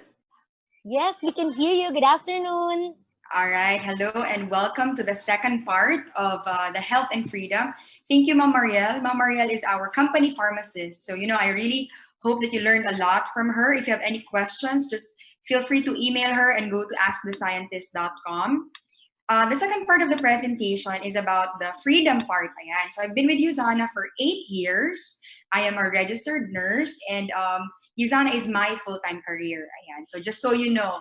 Yes, we can hear you. Good afternoon. All right. Hello and welcome to the second part of the health and freedom. Thank you, Ma'am Mariel. Ma'am Mariel is our company pharmacist. So, I really hope that you learned a lot from her. If you have any questions, just feel free to email her and go to askthescientist.com. The second part of the presentation is about the freedom part. Ayan. So I've been with USANA for 8 years. I am a registered nurse, and USANA is my full-time career. Ayan. So just so you know,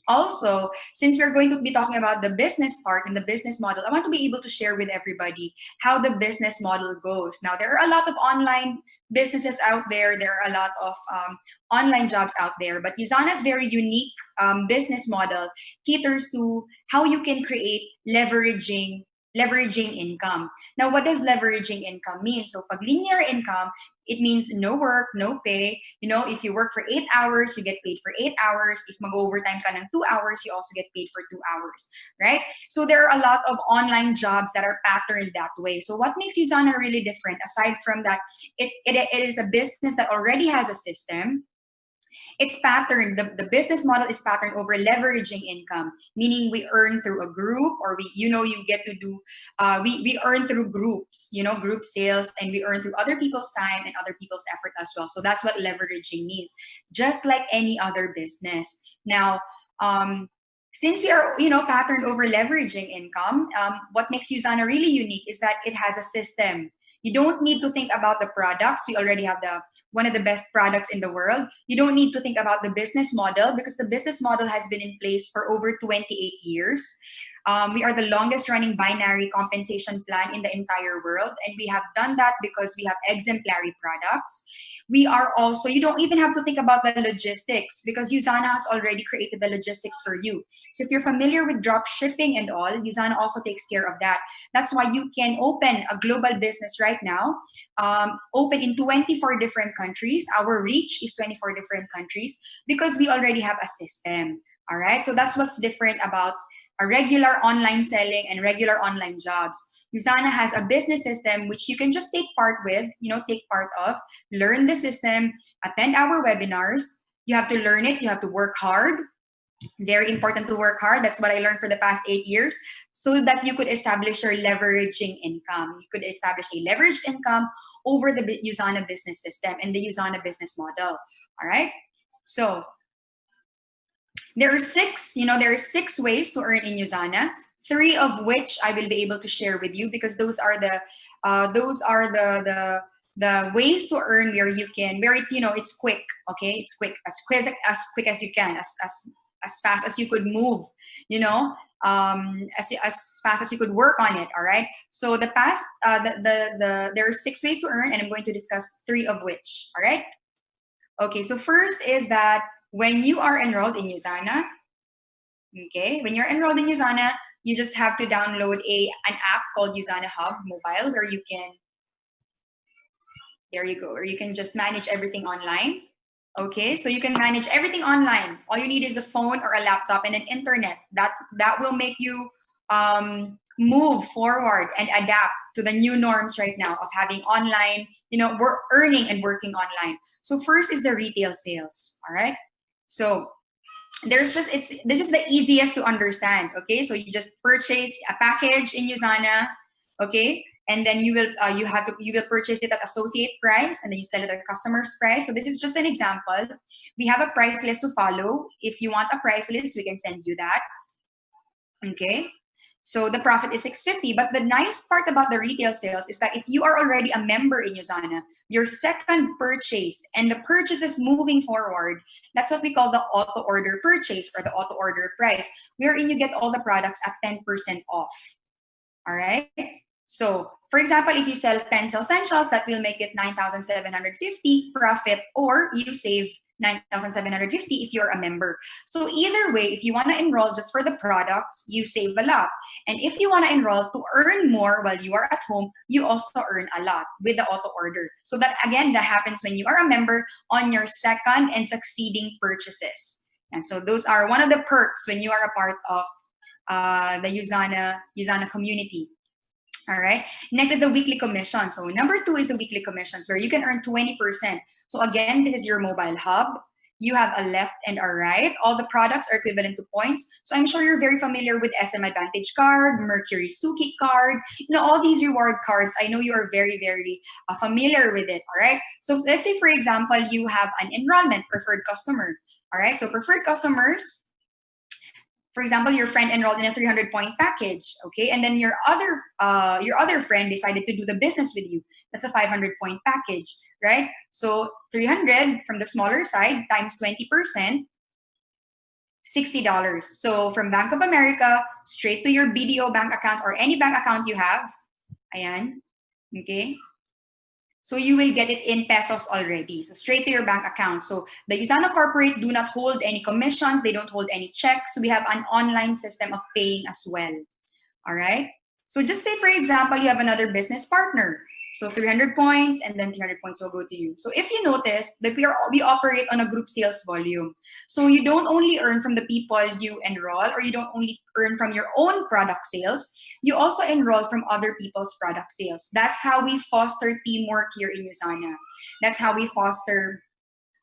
also, since we're going to be talking about the business part and the business model, I want to be able to share with everybody how the business model goes. Now, there are a lot of online businesses out there. There are a lot of online jobs out there. But USANA's very unique business model caters to how you can create leveraging income. Now, what does leveraging income mean? So, pag linear income, it means no work, no pay. If you work for 8 hours, you get paid for 8 hours. If mag-overtime ka ng 2 hours, you also get paid for 2 hours, right? So there are a lot of online jobs that are patterned that way. So what makes USANA really different, aside from that, it is a business that already has a system. It's patterned, the business model is patterned over leveraging income, meaning we earn through a group, or you get to do, we earn through groups, group sales, and we earn through other people's time and other people's effort as well. So that's what leveraging means, just like any other business. Now, since we are, patterned over leveraging income, what makes USANA really unique is that it has a system. You don't need to think about the products. We already have one of the best products in the world. You don't need to think about the business model, because the business model has been in place for over 28 years. We are the longest running binary compensation plan in the entire world. And we have done that because we have exemplary products. We are also, you don't even have to think about the logistics, because USANA has already created the logistics for you. So if you're familiar with drop shipping and all, USANA also takes care of that. That's why you can open a global business right now, open in 24 different countries. Our reach is 24 different countries because we already have a system. All right. So that's what's different about a regular online selling and regular online jobs. USANA has a business system which you can just take part of, learn the system, attend our webinars. You have to learn it. You have to work hard. Very important to work hard. That's what I learned for the past 8 years, so that you could establish your leveraging income. You could establish a leveraged income over the USANA business system and the USANA business model. All right. So there are 6 ways to earn in USANA. 3 of which I will be able to share with you, because those are the ways to earn where it's it's quick. Okay, it's quick, as quick as you can, as fast as you could move, as fast as you could work on it. All right. So there are 6 ways to earn, and I'm going to discuss 3 of which. All right. Okay. So first is that when you are enrolled in USANA, okay, when you're enrolled in USANA, you just have to download an app called USANA Hub Mobile, where you can, there you go, where you can just manage everything online. Okay, so you can manage everything online. All you need is a phone or a laptop and an internet. That will make you move forward and adapt to the new norms right now of having online, we're earning and working online. So first is the retail sales, all right? So this is the easiest to understand, okay? So you just purchase a package in USANA, okay? And then you will purchase it at associate price, and then you sell it at customer's price. So this is just an example. We have a price list to follow. If you want a price list, we can send you that. Okay. So the profit is $650. But the nice part about the retail sales is that if you are already a member in USANA, your second purchase and the purchases moving forward, that's what we call the auto order purchase or the auto order price, wherein you get all the products at 10% off. All right. So, for example, if you sell 10 essentials, that will make it $9,750 profit, or you save $9,750 if you're a member. So either way, if you want to enroll just for the products, you save a lot. And if you want to enroll to earn more while you are at home, you also earn a lot with the auto order. So that, again, that happens when you are a member on your second and succeeding purchases. And so those are one of the perks when you are a part of the USANA community. All right. Next is the weekly commission. So number 2 is the weekly commissions, where you can earn 20%. So again, this is your mobile hub. You have a left and a right. All the products are equivalent to points. So I'm sure you're very familiar with SM Advantage card, Mercury Suki card, all these reward cards. I know you are very, very familiar with it. All right. So let's say, for example, you have an enrollment preferred customer. All right. So preferred customers, for example, your friend enrolled in a 300-point package, okay? And then your other friend decided to do the business with you. That's a 500-point package, right? So 300 from the smaller side times 20%, $60. So from Bank of America, straight to your BDO bank account or any bank account you have, ayan, okay? So you will get it in pesos already. So straight to your bank account. So the USANA Corporate do not hold any commissions. They don't hold any checks. So we have an online system of paying as well. All right. So just say, for example, you have another business partner. So 300 points and then 300 points will go to you. So if you notice that we operate on a group sales volume. So you don't only earn from the people you enroll, or you don't only earn from your own product sales, you also enroll from other people's product sales. That's how we foster teamwork here in USANA. That's how we foster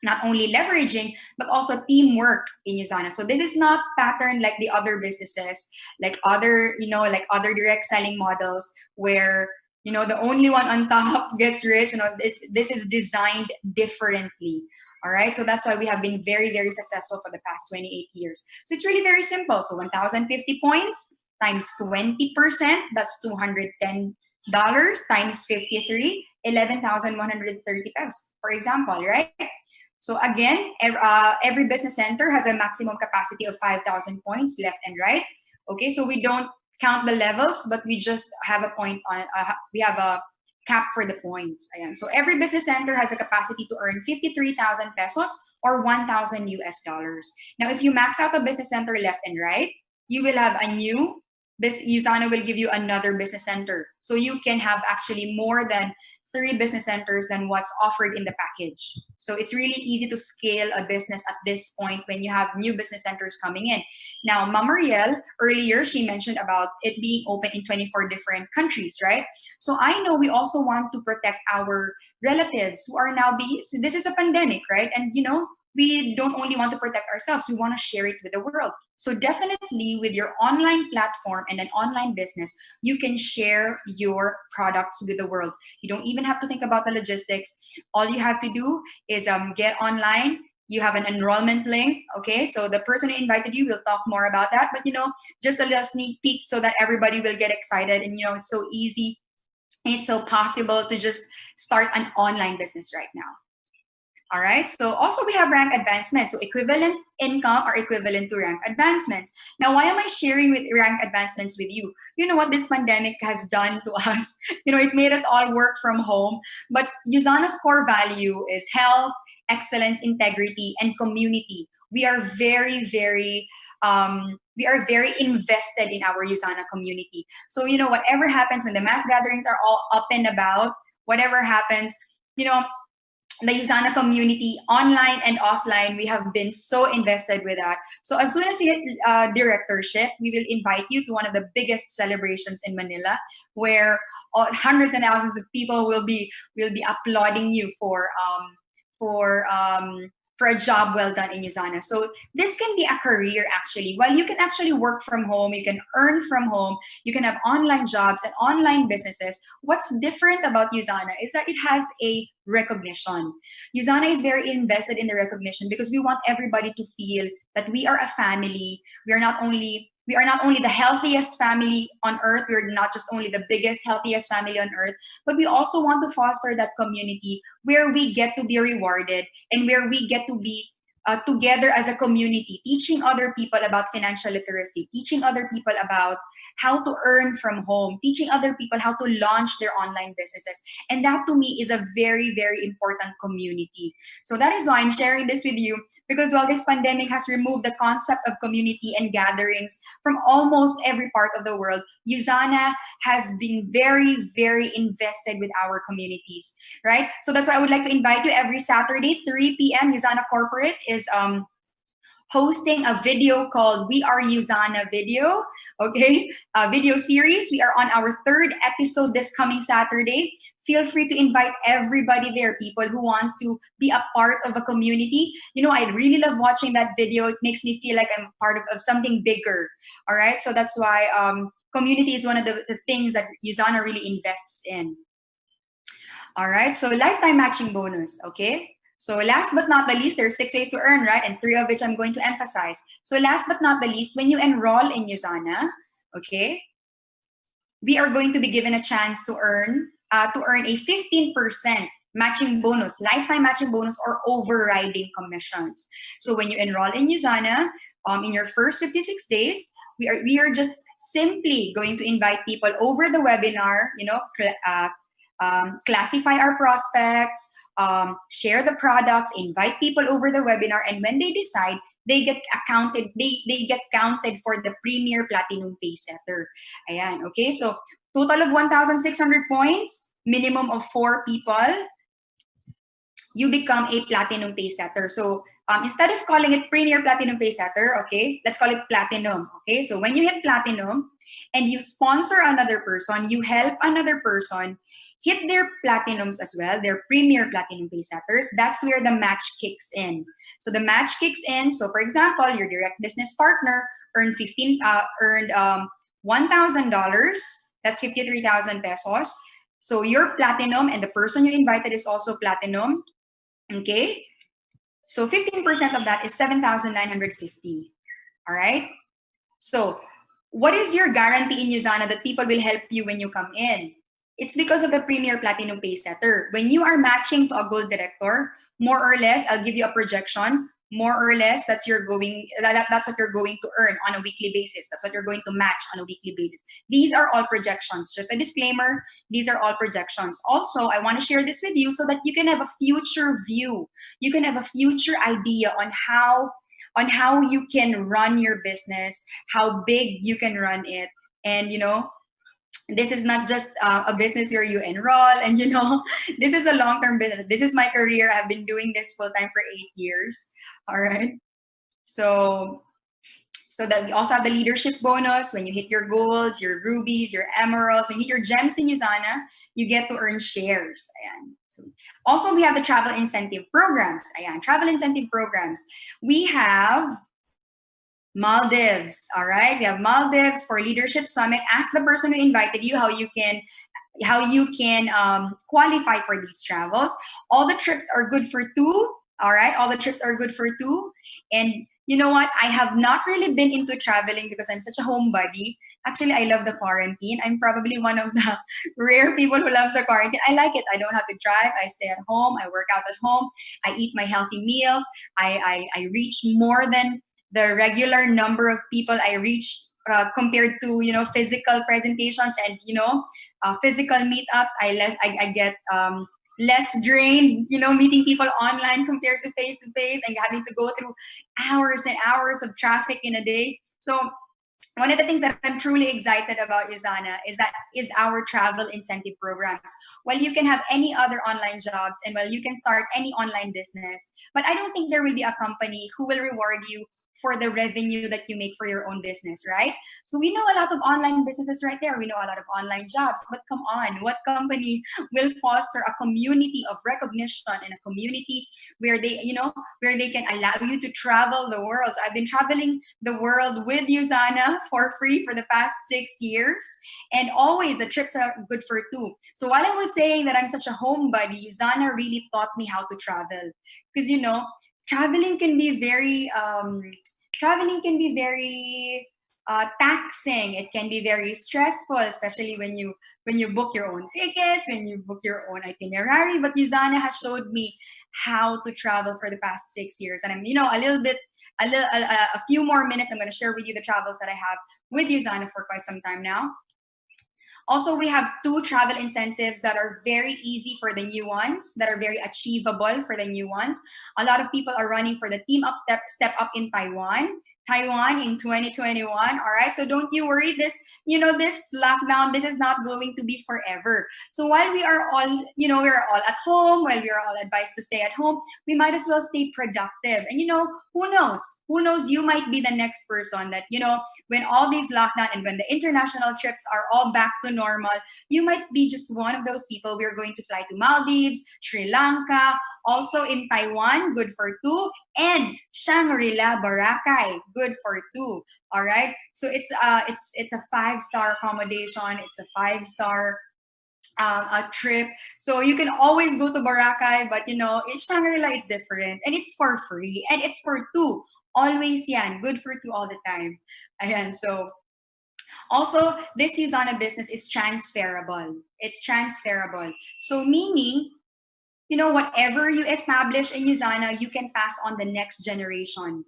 not only leveraging, but also teamwork in USANA. So this is not patterned like the other businesses, like other direct selling models where, the only one on top gets rich. This is designed differently. All right. So that's why we have been very, very successful for the past 28 years. So it's really very simple. So 1,050 points times 20%, that's $210 times 53, 11,130 pesos, for example, right? So again, every business center has a maximum capacity of 5,000 points left and right. Okay, so we don't count the levels, but we just have a point on. We have a cap for the points. Ayan. So every business center has a capacity to earn 53,000 pesos or $1,000 US. Now, if you max out a business center left and right, you will have a new. USANA will give you another business center, so you can have actually more than 3 business centers than what's offered in the package. So it's really easy to scale a business at this point when you have new business centers coming in. Now, Mama Riel, earlier, she mentioned about it being open in 24 different countries, right? So I know we also want to protect our relatives who are now so this is a pandemic, right? And, we don't only want to protect ourselves, we want to share it with the world. So definitely with your online platform and an online business, you can share your products with the world. You don't even have to think about the logistics. All you have to do is get online. You have an enrollment link, okay? So the person who invited you will talk more about that, but just a little sneak peek so that everybody will get excited. And it's so easy and it's so possible to just start an online business right now. All right. So also we have rank advancements. So equivalent income are equivalent to rank advancements. Now, why am I sharing with rank advancements with you? You know what this pandemic has done to us? It made us all work from home. But USANA's core value is health, excellence, integrity, and community. we are very invested in our USANA community. So, whatever happens when the mass gatherings are all up and about, whatever happens, the USANA community, online and offline, we have been so invested with that. So as soon as you get directorship, we will invite you to one of the biggest celebrations in Manila, where hundreds and thousands of people will be applauding you for for a job well done in USANA. So this can be a career actually. While you can actually work from home, you can earn from home, you can have online jobs and online businesses. What's different about USANA is that it has a recognition. USANA is very invested in the recognition because we want everybody to feel that we are a family. We are not only the healthiest family on earth. We're not just only the biggest, healthiest family on earth, but we also want to foster that community where we get to be rewarded and where we get to be together as a community, teaching other people about financial literacy, teaching other people about how to earn from home, teaching other people how to launch their online businesses. And that to me is a very, very important community. So that is why I'm sharing this with you, because while this pandemic has removed the concept of community and gatherings from almost every part of the world, USANA has been very, very invested with our communities, right? So that's why I would like to invite you every Saturday, 3 p.m. USANA Corporate is hosting a video called We Are USANA video, okay? A video series. We are on our 3rd episode this coming Saturday. Feel free to invite everybody there, people who wants to be a part of a community. I really love watching that video. It makes me feel like I'm part of something bigger, all right? So that's why community is one of the things that USANA really invests in. All right, so lifetime matching bonus, okay? So last but not the least, there's 6 ways to earn, right? And 3 of which I'm going to emphasize. So last but not the least, when you enroll in USANA, okay, we are going to be given a chance to earn a 15% matching bonus, lifetime matching bonus, or overriding commissions. So when you enroll in USANA, in your first 56 days, we are just simply going to invite people over the webinar, classify our prospects, share the products, invite people over the webinar, and when they decide, they get accounted, they get counted for the Premier Platinum Pay Setter. Ayan, okay? So total of 1,600 points, minimum of 4 people, you become a Platinum Pay Setter. So instead of calling it Premier Platinum Pay Setter, okay, let's call it Platinum, okay? So when you hit Platinum and you sponsor another person, you help another person hit their platinums as well, their Premier Platinum Pay Setters, that's where the match kicks in. So the match kicks in. So for example, your direct business partner earned $1,000. That's 53,000 pesos. So you're platinum and the person you invited is also platinum. Okay? So 15% of that is 7,950. All right? So what is your guarantee in USANA that people will help you when you come in? It's because of the Premier Platinum Pay Setter. When you are matching to a gold director, more or less, I'll give you a projection, more or less, that's what you're going to earn on a weekly basis. That's what you're going to match on a weekly basis. These are all projections. Just a disclaimer, these are all projections. Also, I want to share this with you so that you can have a future view. You can have a future idea on how you can run your business, how big you can run it, and this is not just a business where you enroll and this is a long-term business. This is my career. I've been doing this full-time for 8 years. All right. So that we also have the leadership bonus. When you hit your golds, your rubies, your emeralds, when you hit your gems in USANA, you get to earn shares. Ayan. So also, we have the travel incentive programs. Ayan, travel incentive programs. We have Maldives, all right? We have Maldives for Leadership Summit. Ask the person who invited you how you can qualify for these travels. All the trips are good for 2, all right? All the trips are good for 2. And you know what? I have not really been into traveling because I'm such a homebody. Actually, I love the quarantine. I'm probably one of the rare people who loves the quarantine. I like it. I don't have to drive. I stay at home. I work out at home. I eat my healthy meals. I reach more than the regular number of people I reach compared to physical presentations and physical meetups. I get less drained, meeting people online compared to face and having to go through hours and hours of traffic in a day. So one of the things that I'm truly excited about USANA is our travel incentive programs. While you can have any other online jobs and while you can start any online business, but I don't think there will be a company who will reward you for the revenue that you make for your own business, right? So we know a lot of online businesses right there. We know a lot of online jobs, but come on, what company will foster a community of recognition and a community where they can allow you to travel the world? So I've been traveling the world with USANA for free for the past 6 years, and always the trips are good for two. So while I was saying that I'm such a homebody, USANA really taught me how to travel, because traveling can be very taxing. It can be very stressful, especially when you book your own tickets, when you book your own itinerary. But USANA has showed me how to travel for the past 6 years, and I'm a few more minutes. I'm going to share with you the travels that I have with USANA for quite some time now. Also, we have 2 travel incentives that are very easy for the new ones, that are very achievable for the new ones. A lot of people are running for the Team Up Step Up in Taiwan in 2021. All right, so don't you worry. This lockdown, this is not going to be forever. So while we are all, we're all at home, while we are all advised to stay at home, we might as well stay productive. And who knows? Who knows? You might be the next person that, when all these lockdown and when the international trips are all back to normal, you might be just one of those people. We're going to fly to Maldives, Sri Lanka, also in Taiwan, good for 2, and Shangri-La Boracay, good for 2. All right, so it's a 5-star accommodation. It's a 5-star a trip. So you can always go to Boracay, but Shangri-La is different, and it's for free, and it's for 2. Always yan, good for 2 all the time. Ayan, so also, this USANA business is transferable. It's transferable. So meaning, whatever you establish in USANA, you can pass on the next generation.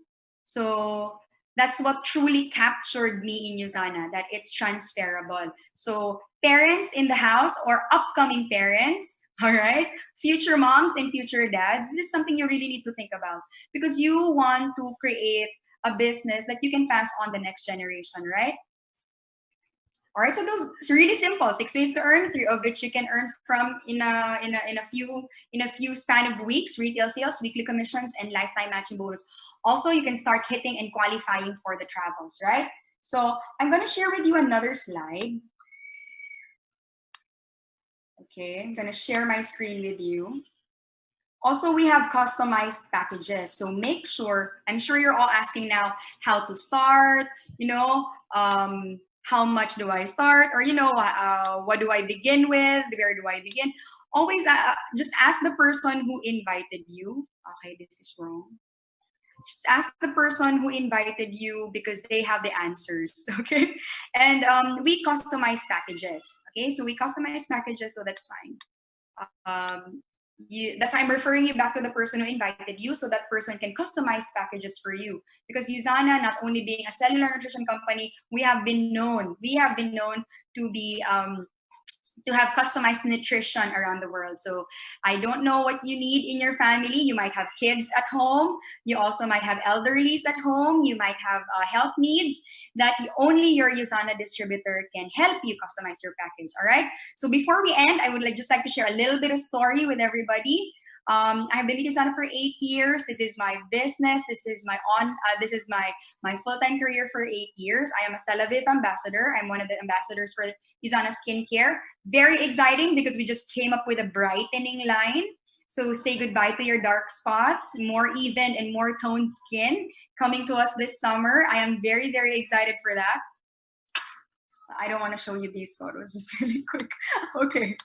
So that's what truly captured me in USANA, that it's transferable. So parents in the house or upcoming parents, all right, future moms and future dads, this is something you really need to think about, because you want to create a business that you can pass on the next generation, right? All right, so those, it's really simple. 6 ways to earn, 3 of which you can earn from in a few span of weeks: retail sales, weekly commissions, and lifetime matching bonus. Also, you can start hitting and qualifying for the travels, right? So I'm gonna share with you another slide. Okay, I'm gonna share my screen with you. Also, we have customized packages. So make sure, I'm sure you're all asking now how to start, how much do I start? Or, what do I begin with? Where do I begin? Always just ask the person who invited you. Okay, this is wrong. Just ask the person who invited you, because they have the answers, okay? And we customize packages, okay? So we customize packages, so that's fine. That's why I'm referring you back to the person who invited you, so that person can customize packages for you. Because USANA, not only being a cellular nutrition company, we have been known to be to have customized nutrition around the world. So I don't know what you need in your family. You might have kids at home. You also might have elderlies at home. You might have health needs that only your USANA distributor can help you customize your package. All right. So before we end, I would just like to share a little bit of story with everybody. I've been with USANA for 8 years. This is my business. This is my full-time career for 8 years. I am a CELAVIVE ambassador. I'm one of the ambassadors for USANA Skincare. Very exciting, because we just came up with a brightening line. So say goodbye to your dark spots, more even and more toned skin coming to us this summer. I am very, very excited for that. I don't want to show you these photos, just really quick. Okay.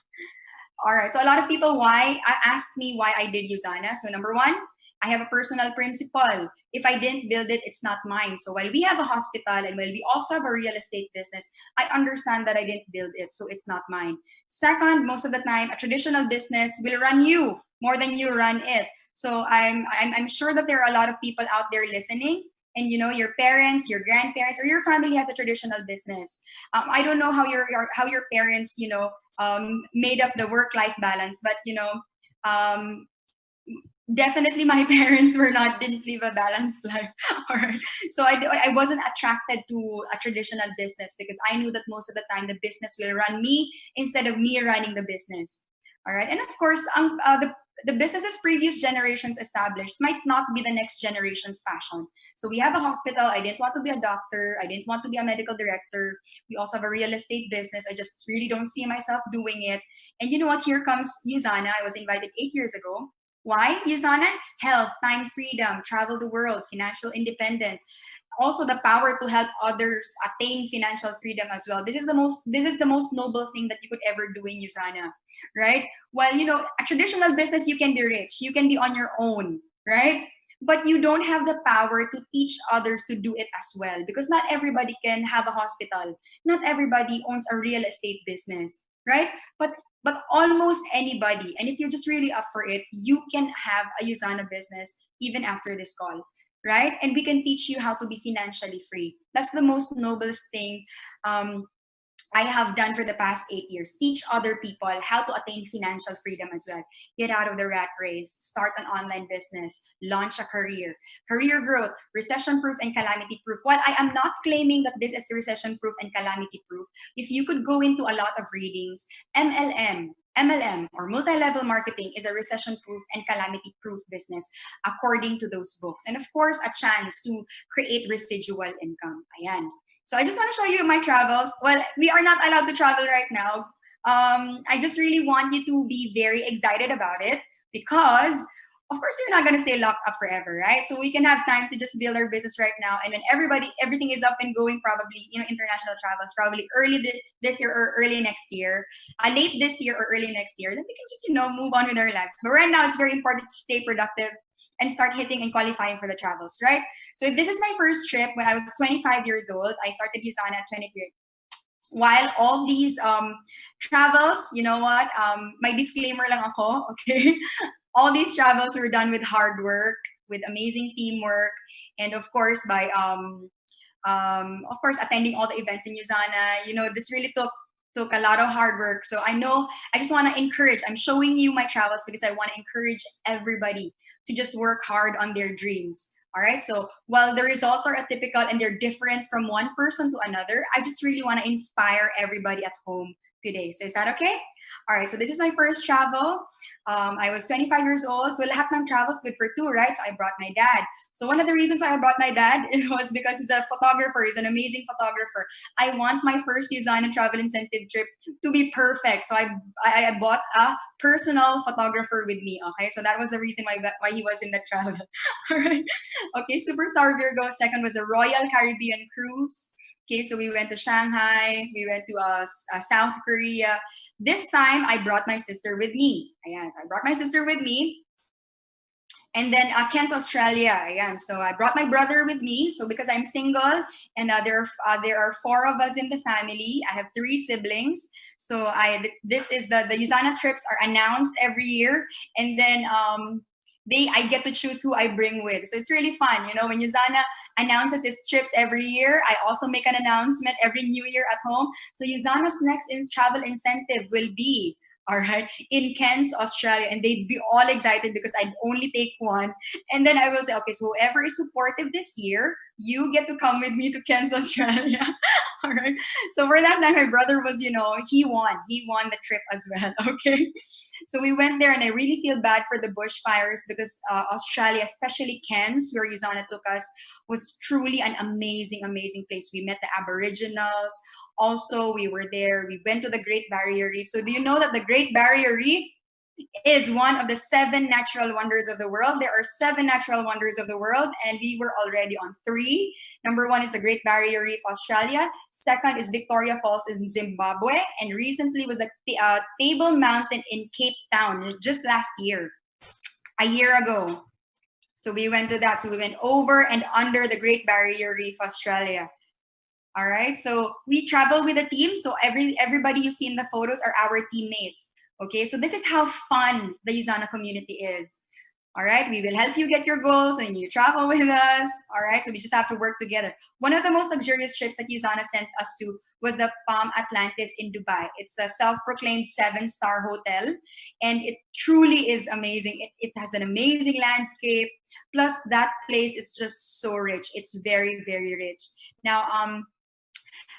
All right, so a lot of people asked me why I did USANA. So number 1, I have a personal principle. If I didn't build it, it's not mine. So while we have a hospital and while we also have a real estate business, I understand that I didn't build it, so it's not mine. Second, most of the time, a traditional business will run you more than you run it. So I'm sure that there are a lot of people out there listening, and your parents, your grandparents, or your family has a traditional business. I don't know how your parents made up the work-life balance, but Um, Definitely my parents didn't live a balanced life. All right. So I wasn't attracted to a traditional business because I knew that most of the time the business will run me instead of me running the business. All right. And of course, the businesses previous generations established might not be the next generation's passion. So we have a hospital. I didn't want to be a doctor. I didn't want to be a medical director. We also have a real estate business. I just really don't see myself doing it. And you know what? Here comes USANA. I was invited 8 years ago. Why, USANA? Health, time freedom, travel the world, financial independence, also the power to help others attain financial freedom as well. This is the most noble thing that you could ever do in USANA, right? Well, a traditional business, you can be rich, you can be on your own, right? But you don't have the power to teach others to do it as well, because not everybody can have a hospital, not everybody owns a real estate business, right? But almost anybody, and if you're just really up for it, you can have a USANA business even after this call, right? And we can teach you how to be financially free. That's the most noblest thing I have done for the past 8 years. Teach other people how to attain financial freedom as well. Get out of the rat race, start an online business, launch a career growth, recession proof and calamity proof. While I am not claiming that this is recession proof and calamity proof, if you could go into a lot of readings, MLM or multi-level marketing is a recession-proof and calamity-proof business according to those books. And of course, a chance to create residual income. Ayan. So I just want to show you my travels. Well, we are not allowed to travel right now. I just really want you to be very excited about it because, of course, we're not going to stay locked up forever, right? So we can have time to just build our business right now. And when everything is up and going, probably, international travels, probably early this year or early next year, late this year or early next year, then we can just, move on with our lives. But right now, it's very important to stay productive and start hitting and qualifying for the travels, right? So this is my first trip when I was 25 years old. I started USANA at 23. While all these travels, you know what? My disclaimer lang ako, okay? All these travels were done with hard work, with amazing teamwork, and of course by attending all the events in USANA. This really took a lot of hard work. So I just want to encourage. I'm showing you my travels because I want to encourage everybody to just work hard on their dreams. All right. So while the results are atypical and they're different from one person to another, I just really want to inspire everybody at home today. So is that okay? All right. So this is my first travel. I was 25 years old. So lahat ng travels good for two, right? So I brought my dad. So one of the reasons why I brought my dad was because he's a photographer. He's an amazing photographer. I want my first USANA travel incentive trip to be perfect. So I bought a personal photographer with me. Okay. So that was the reason why he was in the travel. All right. Okay. Superstar Virgo. Second was a Royal Caribbean cruise. Okay, so we went to Shanghai, we went to South Korea. This time, I brought my sister with me. Ayan, so I brought my sister with me. And then Kent, Australia. Ayan, so I brought my brother with me. So because I'm single and there are 4 of us in the family. I have 3 siblings. So this is the USANA trips are announced every year. And then I get to choose who I bring with. So it's really fun. When USANA announces its trips every year, I also make an announcement every new year at home. So USANA's next travel incentive will be, all right, in Cairns, Australia. And they'd be all excited because I'd only take one. And then I will say, okay, so whoever is supportive this year, you get to come with me to Cairns, Australia. All right. So for that time, my brother was, he won the trip as well. Okay. So we went there and I really feel bad for the bushfires because Australia, especially Cairns, where USANA took us, was truly an amazing, amazing place. We met the Aboriginals. Also, we were there. We went to the Great Barrier Reef. So do you know that the Great Barrier Reef is one of the 7 natural wonders of the world? There are 7 natural wonders of the world, and we were already on 3. Number 1 is the Great Barrier Reef, Australia. Second is Victoria Falls in Zimbabwe. And recently was the Table Mountain in Cape Town, just last year, a year ago. So we went to that. So we went over and under the Great Barrier Reef, Australia. All right. So we travel with a team. So everybody you see in the photos are our teammates. Okay. So this is how fun the USANA community is. All right, we will help you get your goals and you travel with us. All right, so we just have to work together. One of the most luxurious trips that USANA sent us to was the Palm Atlantis in Dubai. It's a self-proclaimed 7-star hotel, and it truly is amazing. It has an amazing landscape. Plus, that place is just so rich. It's very, very rich. Now,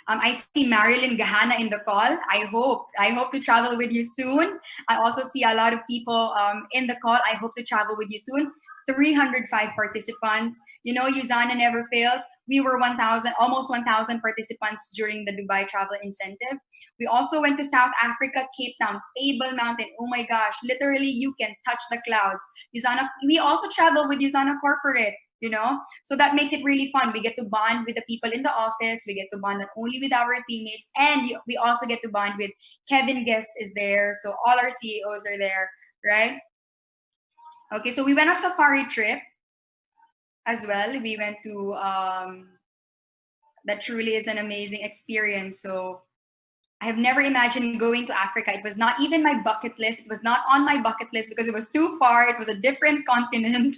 I see Marilyn Gahana in the call. I hope to travel with you soon. I also see a lot of people in the call. I hope to travel with you soon. 305 participants. You know, USANA never fails. We were 1,000, almost 1,000 participants during the Dubai Travel Incentive. We also went to South Africa, Cape Town, Table Mountain. Oh my gosh, literally you can touch the clouds. USANA, we also travel with USANA Corporate. You know, so that makes it really fun. We get to bond with the people in the office. We get to bond not only with our teammates, and we also get to bond with Kevin Guest is there. So all our CEOs are there, right? Okay, so we went on a safari trip as well. We went to that truly is an amazing experience. So I have never imagined going to Africa. It was not even my bucket list. It was not on my bucket list because it was too far. It was a different continent.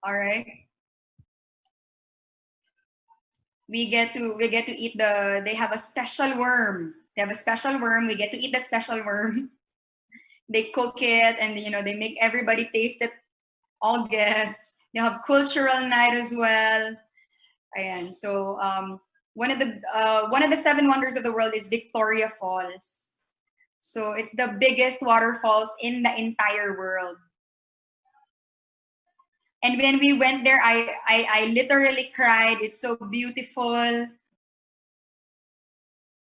All right. We get to eat they have a special worm. They have a special worm. We get to eat the special worm. They cook it and they make everybody taste it, all guests. They have cultural night as well. Ayan. So one of the 7 wonders of the world is Victoria Falls. So it's the biggest waterfalls in the entire world. And when we went there, I literally cried. It's so beautiful.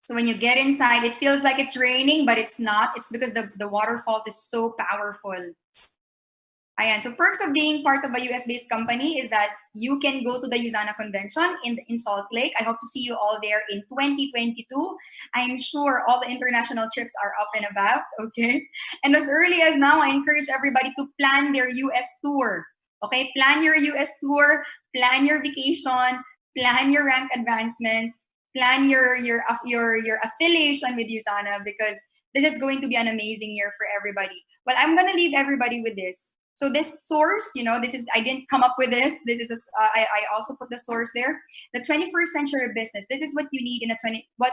So when you get inside, it feels like it's raining, but it's not. It's because the waterfalls is so powerful. Ayan. So perks of being part of a US-based company is that you can go to the USANA convention in Salt Lake. I hope to see you all there in 2022. I'm sure all the international trips are up and about, okay? And as early as now, I encourage everybody to plan their US tour. Okay, plan your US tour, plan your vacation, plan your rank advancements, plan your affiliation with USANA, because this is going to be an amazing year for everybody. Well, I'm gonna leave everybody with this. So this source, this is, I didn't come up with this. This is I also put the source there. The 21st century business. This is what you need in what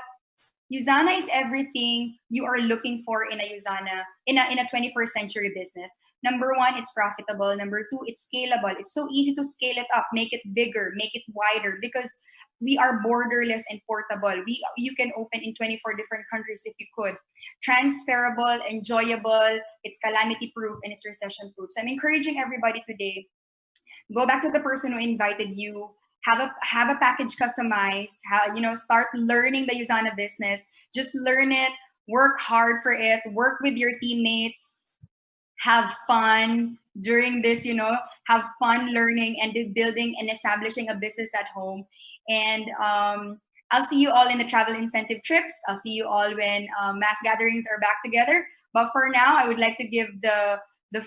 USANA is everything you are looking for in a USANA, in a 21st century business. Number 1, it's profitable. Number 2, it's scalable. It's so easy to scale it up, make it bigger, make it wider, because we are borderless and portable. You can open in 24 different countries if you could. Transferable, enjoyable, it's calamity proof, and it's recession proof. So I'm encouraging everybody today, go back to the person who invited you, have a package customized, start learning the USANA business. Just learn it, work hard for it, work with your teammates, have fun during this, have fun learning and building and establishing a business at home. And I'll see you all in the travel incentive trips. I'll see you all when mass gatherings are back together. But for now, I would like to give the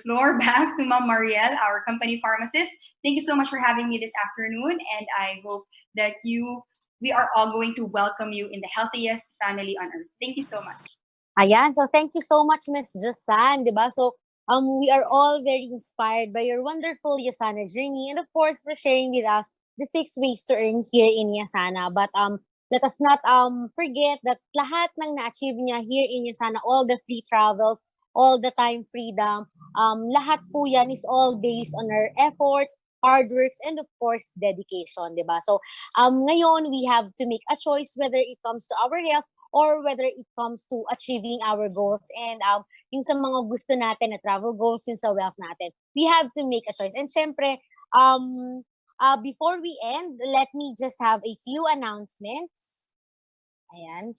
floor back to Ma'am Marielle, our company pharmacist. Thank you so much for having me this afternoon, and I hope that we are all going to welcome you in the healthiest family on earth. Thank you so much. Ayan, so thank you so much, Miss Josan, di ba? So, we are all very inspired by your wonderful USANA journey, and of course, for sharing with us the 6 ways to earn here in USANA. But let us not forget that lahat ng na-achieve niya here in USANA, all the free travels, all the time freedom, lahat po yan is all based on our efforts, hard works, and of course, dedication, di ba? So, ngayon, we have to make a choice whether it comes to our health or whether it comes to achieving our goals, and yung sa mga gusto natin na travel goals, yung sa wealth natin. We have to make a choice. And syempre, before we end, let me just have a few announcements. Ayan.